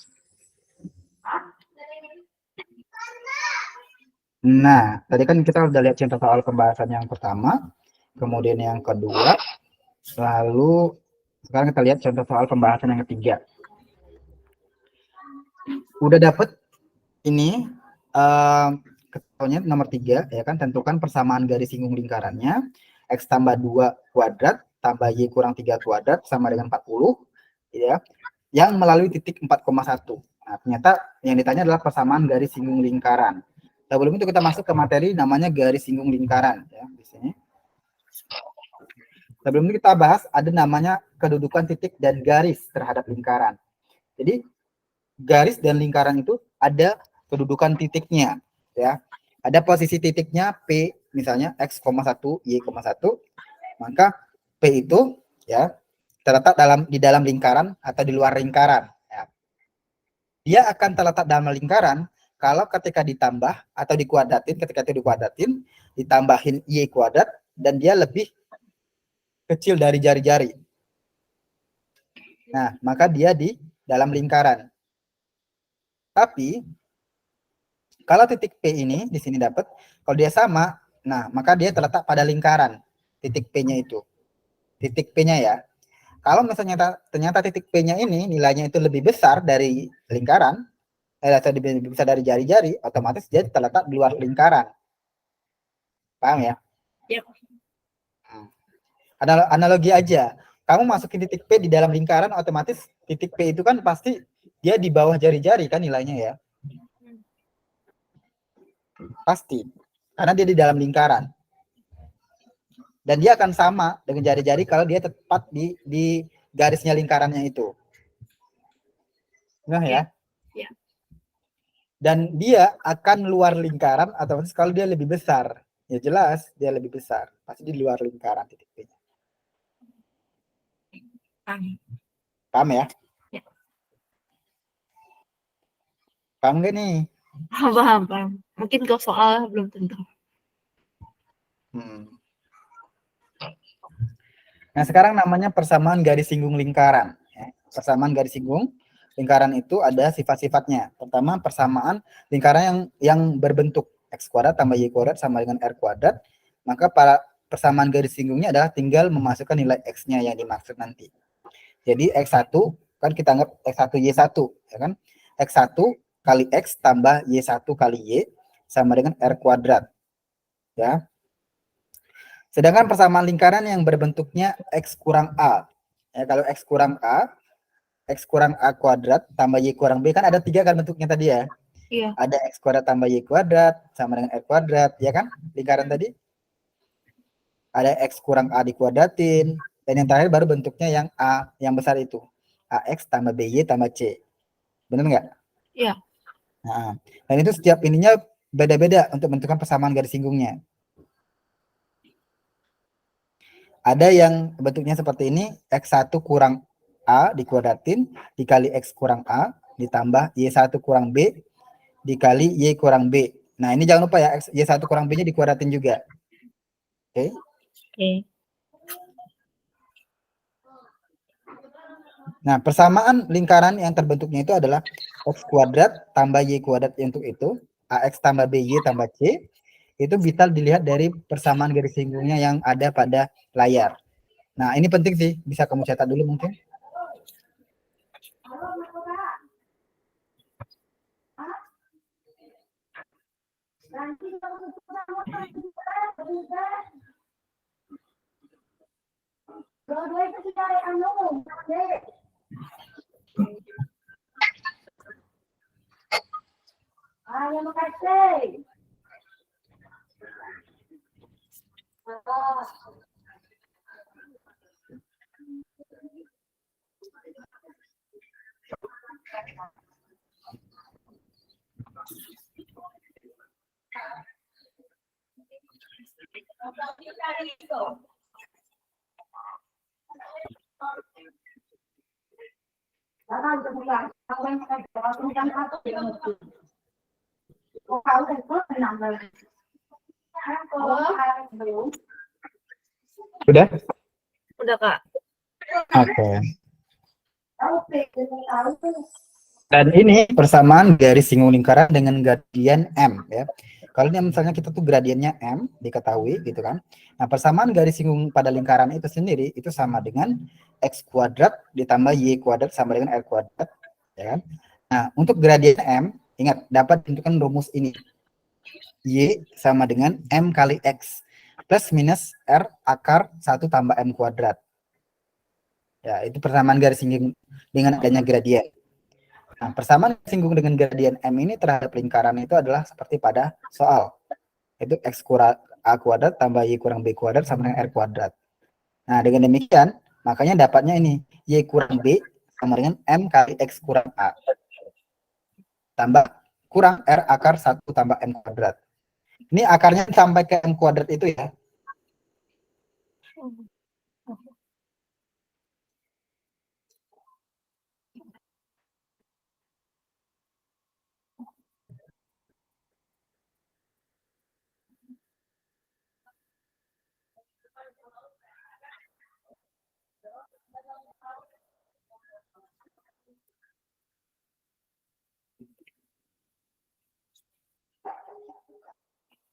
Nah, tadi kan kita udah lihat contoh soal pembahasan yang pertama, kemudian yang kedua, lalu sekarang kita lihat contoh soal pembahasan yang ketiga. Udah dapet ini ketahuannya nomor 3 ya kan, tentukan persamaan garis singgung lingkarannya X tambah 2 kuadrat tambah Y kurang 3 kuadrat sama dengan 40 ya, yang melalui titik 4,1. Nah, ternyata yang ditanya adalah persamaan garis singgung lingkaran. Sebelum itu kita masuk ke materi namanya garis singgung lingkaran ya di sini. Sebelum itu kita bahas ada namanya kedudukan titik dan garis terhadap lingkaran. Jadi garis dan lingkaran itu ada kedudukan titiknya ya. Ada posisi titiknya P misalnya X,1 Y,1, maka P itu ya terletak di dalam lingkaran atau di luar lingkaran ya. Dia akan terletak dalam lingkaran kalau ketika ditambah atau dikuadratin, ketika itu dikuadratin, ditambahin Y kuadrat, dan dia lebih kecil dari jari-jari. Nah, maka dia di dalam lingkaran. Tapi, kalau titik P ini, di sini dapat, kalau dia sama, nah, maka dia terletak pada lingkaran, titik P-nya itu. Titik P-nya ya. Kalau misalnya ternyata titik P-nya ini, nilainya itu lebih besar dari lingkaran, atau lebih besar dari jari-jari, otomatis dia terletak di luar lingkaran. Paham ya? Yap. Analogi aja. Kamu masukin titik P di dalam lingkaran, otomatis titik P itu kan pasti dia di bawah jari-jari kan nilainya ya. Pasti. Karena dia di dalam lingkaran. Dan dia akan sama dengan jari-jari kalau dia tepat di garisnya lingkarannya itu. Nah ya. Ya. Dan dia akan luar lingkaran, otomatis kalau dia lebih besar. Ya jelas, dia lebih besar. Pasti di luar lingkaran titik P-nya. Paham ya? Ya. Paham nggak nih? Paham. Mungkin kalau soal belum tentu. Nah, sekarang namanya persamaan garis singgung lingkaran. Persamaan garis singgung lingkaran itu ada sifat-sifatnya. Pertama, persamaan lingkaran yang berbentuk X kuadrat tambah Y kuadrat sama dengan R kuadrat. Maka para persamaan garis singgungnya adalah tinggal memasukkan nilai X-nya yang dimaksud nanti. Jadi X1 kan kita anggap X1 Y1, ya kan? X1 kali X tambah Y1 kali Y sama dengan R kuadrat. Ya. Sedangkan persamaan lingkaran yang berbentuknya X kurang A. Ya, kalau X kurang A kuadrat tambah Y kurang B, kan ada 3 kan bentuknya tadi ya. Iya. Ada X kuadrat tambah Y kuadrat sama dengan R kuadrat, ya kan? Lingkaran tadi. Ada X kurang A dikuadratin. Dan yang terakhir baru bentuknya yang A, yang besar itu. AX tambah BY tambah C. Benar nggak? Iya. Nah, dan itu setiap ininya beda-beda untuk menentukan persamaan garis singgungnya. Ada yang bentuknya seperti ini, X1 kurang A dikuadratin, dikali X kurang A, ditambah Y1 kurang B, dikali Y kurang B. Nah, ini jangan lupa ya, Y1 kurang B-nya dikuadratin juga. Oke. Nah, persamaan lingkaran yang terbentuknya itu adalah X kuadrat tambah Y kuadrat untuk itu, AX tambah BY tambah C, itu bisa dilihat dari persamaan garis singgungnya yang ada pada layar. Nah, ini penting sih, bisa kamu catat dulu mungkin. Ayo makasih. Sudah? Udah, Kak. Oke. Dan ini persamaan garis singgung lingkaran dengan gradien M ya. Kalau ini misalnya kita tuh gradiennya M diketahui gitu kan. Nah, persamaan garis singgung pada lingkaran itu sendiri itu sama dengan X kuadrat ditambah Y kuadrat sama dengan R kuadrat ya kan. Nah, untuk gradien M ingat dapat tentukan rumus ini. Y sama dengan M kali X plus minus R akar 1 tambah M kuadrat. Ya, itu persamaan garis singgung dengan adanya gradien. Nah, persamaan singgung dengan gradien M ini terhadap lingkaran itu adalah seperti pada soal. Itu X kurang A kuadrat tambah Y kurang B kuadrat sama dengan R kuadrat. Nah, dengan demikian, makanya dapatnya ini, Y kurang B sama dengan M kali X kurang A. Tambah kurang R akar 1 tambah M kuadrat. Ini akarnya sampai ke M kuadrat itu ya.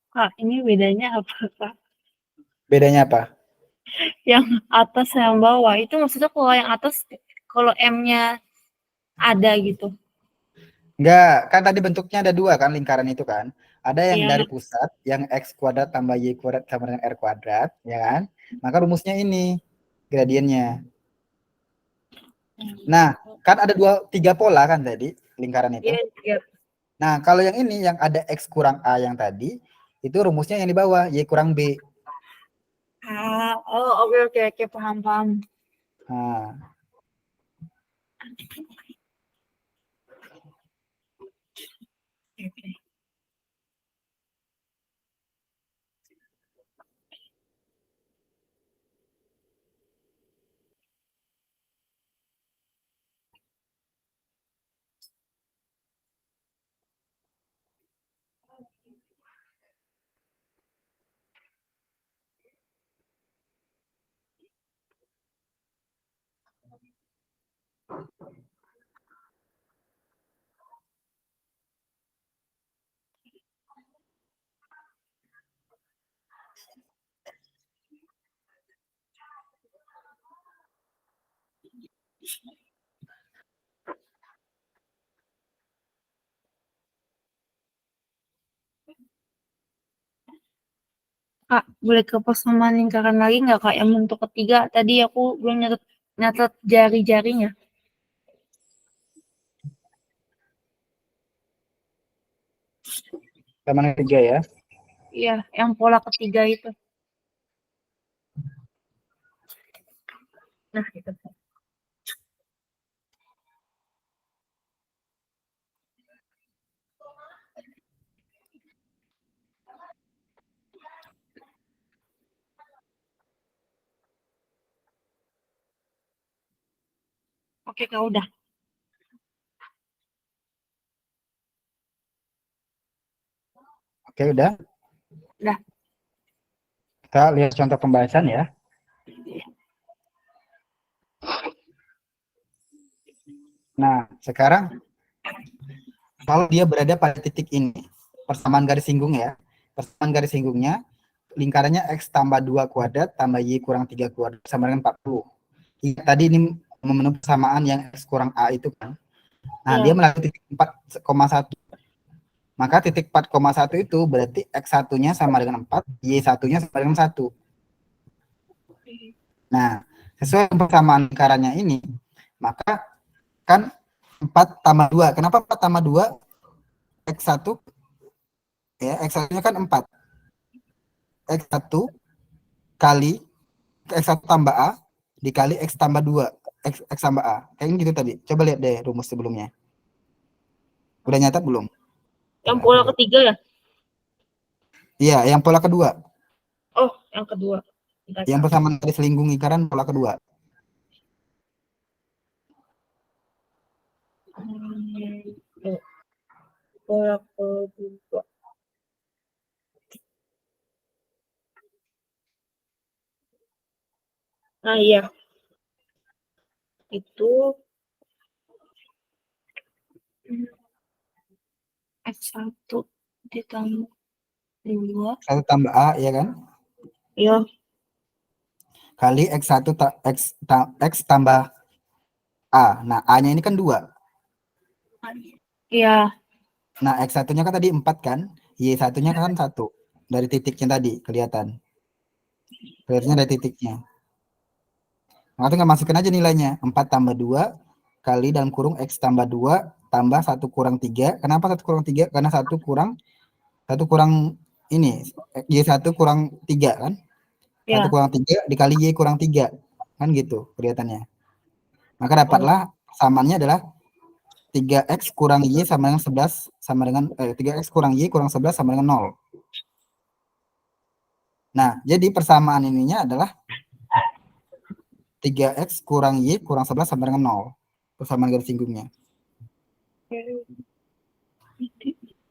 Kak, ini bedanya apa, Kak? Bedanya apa? Yang atas sama bawah. Itu maksudnya kalau yang atas, kalau M-nya ada gitu. Enggak, kan tadi bentuknya ada dua kan lingkaran itu kan. Ada yang Iya. dari pusat, yang X kuadrat tambah Y kuadrat sama dengan R kuadrat, ya kan? Maka rumusnya ini, gradiennya. Nah, kan ada tiga pola kan tadi, lingkaran itu. Iya, iya. Nah, kalau yang ini, yang ada X kurang A yang tadi, itu rumusnya yang di bawah, Y kurang B. Oh, oke, oke, oke, paham, paham. Nah, Oke. Kak, boleh ke persamaan lingkaran lagi nggak, Kak? Yang bentuk ketiga, tadi aku belum nyatet, nyatet jari-jarinya. sama dengan tiga ya. Iya, yang pola ketiga itu. Nah, itu. Oke, Kak, udah. Oke, udah. Udah. Kita lihat contoh pembahasan ya. Nah, sekarang kalau dia berada pada titik ini, persamaan garis singgung ya. Persamaan garis singgungnya, lingkarannya X tambah 2 kuadrat tambah Y kurang 3 kuadrat sama dengan 40. Tadi ini memenuhi persamaan yang X kurang A itu kan. Nah, Iya. dia melalui titik 4,1. Maka titik 4,1 itu berarti X1-nya sama dengan 4, Y1-nya sama dengan 1. Nah, sesuai persamaan lingkarannya ini, maka kan 4 tambah 2. Kenapa 4 tambah 2? X1, ya, X1-nya kan 4. X1 kali X1 tambah A dikali X tambah 2. X tambah A. Kayak gitu tadi. Coba lihat deh rumus sebelumnya. Udah nyatat belum? Yang pola ketiga ya? Iya, yang pola kedua. Oh, yang kedua. Bentar, Yang Kak. persamaan garis selinggung lingkaran pola kedua. Tuh, pola kedua. Nah, iya. Itu X1 ditambah 2. 1 tambah A, ya kan? Iya. Kali X1 X tambah A. Nah, A-nya ini kan 2. Iya. Nah, X1-nya kan tadi 4 kan? Y1-nya kan 1. Dari titiknya tadi kelihatan. Kelihatannya dari titiknya. Maka tinggal masukin aja nilainya. 4 tambah 2 kali dalam kurung X tambah 2 tambah 1 kurang 3. Kenapa 1 kurang 3? Karena 1 kurang ini. Y1 kurang 3 kan? 1 Iya. kurang 3 dikali Y kurang 3. Kan gitu kelihatannya. Maka Oh, dapatlah samaannya adalah 3X kurang Y sama dengan 11 sama dengan 3X kurang Y kurang 11 sama dengan 0. Nah, jadi persamaan ininya adalah 3X kurang Y kurang 11 sama dengan 0. Persamaan garis singgungnya.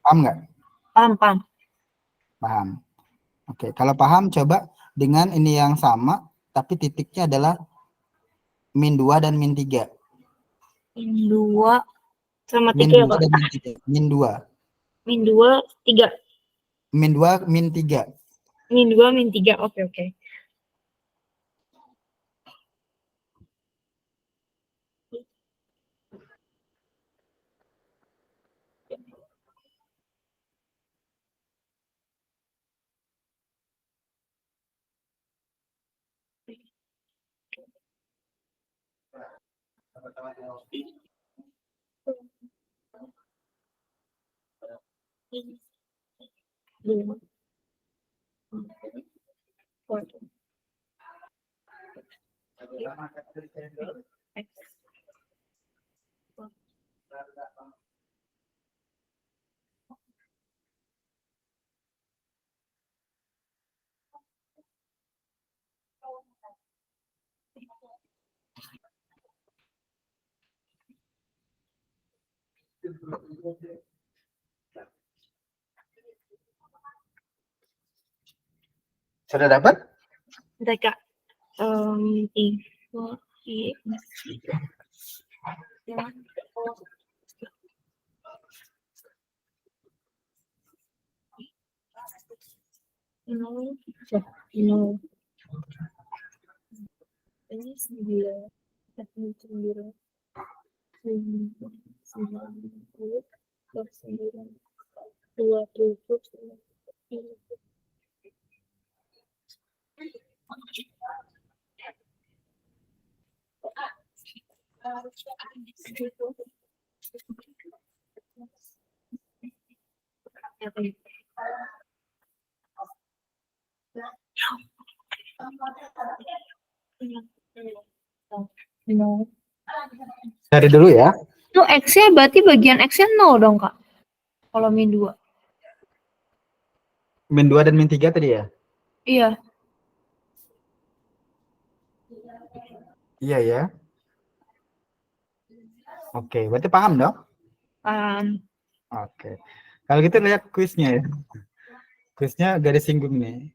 Paham nggak? paham, paham. Paham. Oke, kalau paham coba dengan ini yang sama, tapi titiknya adalah min 2 dan min 3. Min 2 sama Min 3 ya, 2 Kak? dan min 3. Min 2. Min 2, 3. min 2, min 3. Min 2, min 3. Oke, oke. Lima. Empat. X. Sudah dapat? Bentar, Kak. 3, ya. Nol. Nol. Ini 9. 9. 90. 9. 20. Nol. Cari dulu ya. Itu X-nya berarti bagian X-nya 0 dong, Kak. Kalau min 2. Min 2 dan min 3 tadi ya? Iya. Iya ya. Oke, berarti paham dong? Oke. Kalau gitu lihat kuisnya ya. Kuisnya garis singgung nih.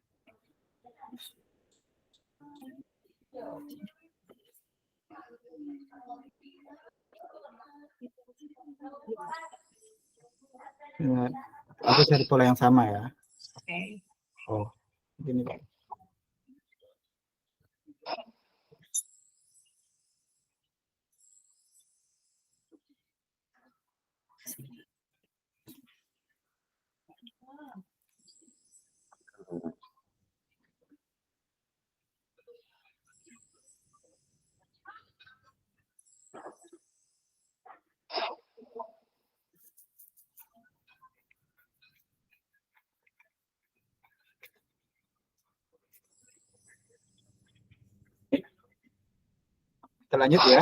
Nah, aku cari pola yang sama ya. Oke. Oh, gini Pak. Kita lanjut ya.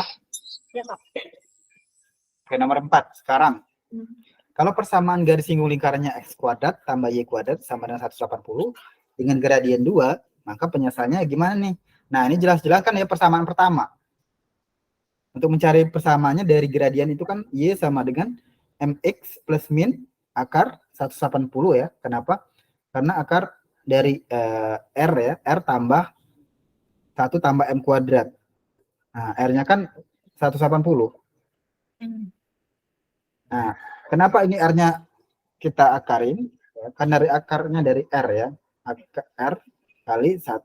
Ya, Kak. Oke, nomor 4 sekarang. Hmm. Kalau persamaan garis singgung lingkarannya x kuadrat tambah y kuadrat sama dengan 180 dengan gradien 2, maka penyesalnya gimana nih? Nah, ini jelas-jelas kan ya persamaan pertama. Untuk mencari persamaannya dari gradien itu kan y sama dengan mx plus min akar 180 ya. Kenapa? Karena akar dari r ya, r tambah 1 tambah m kuadrat. Nah, r-nya kan 180. Nah, kenapa ini R-nya kita akarin? Kan dari akarnya dari R ya. R kali 1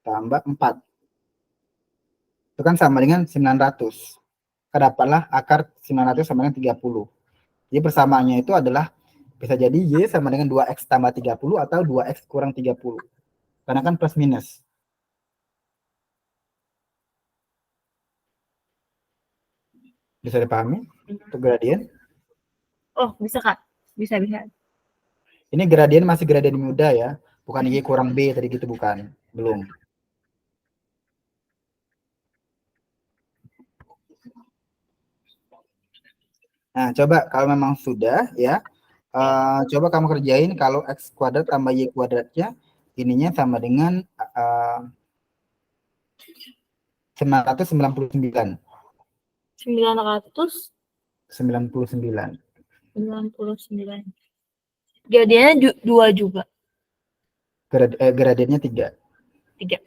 tambah 4. Itu kan sama dengan 900. Kedapatlah akar 900 sama dengan 30. Jadi persamaannya itu adalah bisa jadi Y sama dengan 2X tambah 30 atau 2X kurang 30. Karena kan plus minus. Bisa dipahami untuk gradien? Oh, bisa, Kak. Bisa. Ini gradien masih gradien muda ya. Bukan Y kurang B tadi gitu, bukan. Belum. Nah, coba kalau memang sudah ya, coba kamu kerjain kalau x kuadrat tambah y kuadratnya ininya sama dengan 999. 999. Jadinya 2 juga. Gradiennya 3. 3.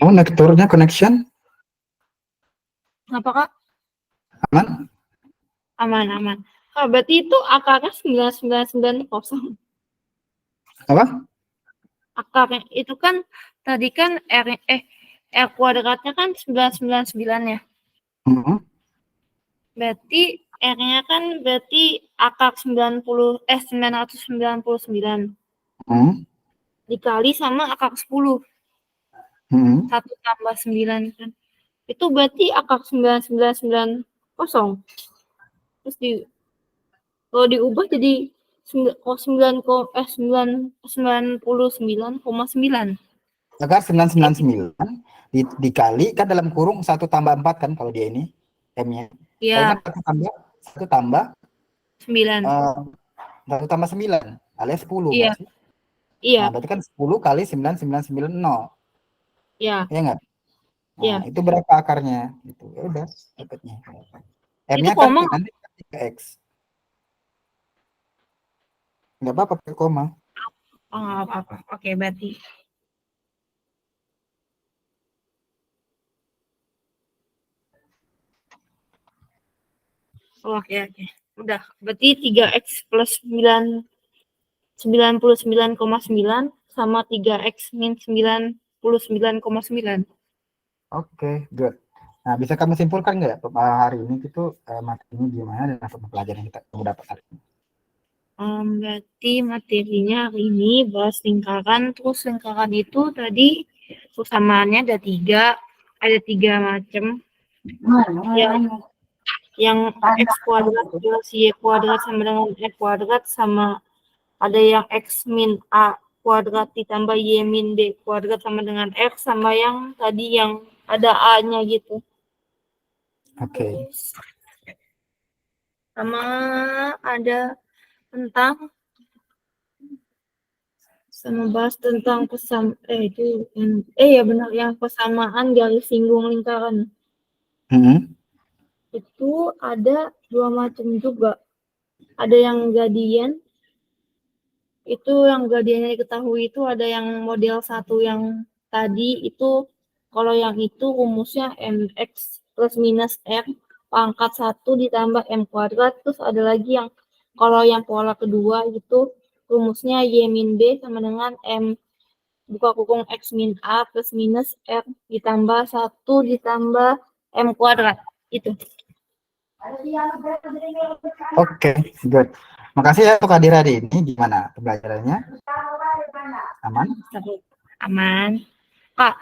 Oh, konektornya connection Apa Kak? aman? Aman. Kak, berarti itu akarnya 9990. Apa? Akarnya itu kan tadi kan R kuadratnya kan 999 ya. Hmm. Berarti R-nya kan berarti akar 999 Hmm. dikali sama akar 10. Hmm. 1 tambah 9 kan. Itu berarti akar 9990. Terus kalau diubah jadi 99,9. Akar 999 dikali kan dalam kurung 1 tambah 4 kan kalau dia ini M-nya. Kalau Iya, kan 1 tambah 9. 1 tambah 9 alias 10 Iya, nggak sih? iya, Nah, berarti kan 10 kali 9990. iya, Ya nggak? Nah, iya. itu berapa akarnya? Gitu. Ya udah, dapatnya. Itu M-nya kan koma. nanti 3X. Nggak apa-apa pakai koma. Oh, nggak apa-apa. Oke, berarti. Oh, oke. Udah, berarti 3X plus 99,9 sama 3X min 99,9. Oke, good. Nah, bisa kamu simpulkan nggak hari ini itu materi ini gimana dan apa pelajaran yang kita dapat hari ini? Berarti materinya hari ini bahas lingkaran, terus lingkaran itu tadi persamaannya ada tiga macam. Yang X kuadrat plus Y kuadrat sama dengan X kuadrat, sama ada yang X min A kuadrat ditambah Y min B kuadrat sama dengan X, sama yang tadi yang ada A-nya gitu. Oke. Sama ada tentang sama bahas tentang ya benar, yang persamaan garis singgung lingkaran. Itu ada dua macam juga. Ada yang gradien, itu yang gradiennya diketahui itu ada yang model 1 yang tadi itu, kalau yang itu rumusnya mx plus minus r pangkat 1 ditambah m kuadrat. Terus ada lagi yang kalau yang pola kedua itu rumusnya y min b sama dengan m buka kurung x min a plus minus r ditambah 1 ditambah m kuadrat. Itu. Oke, good. Makasih ya untuk hadir hari ini. Gimana pembelajarannya? Aman? Aman. Kak,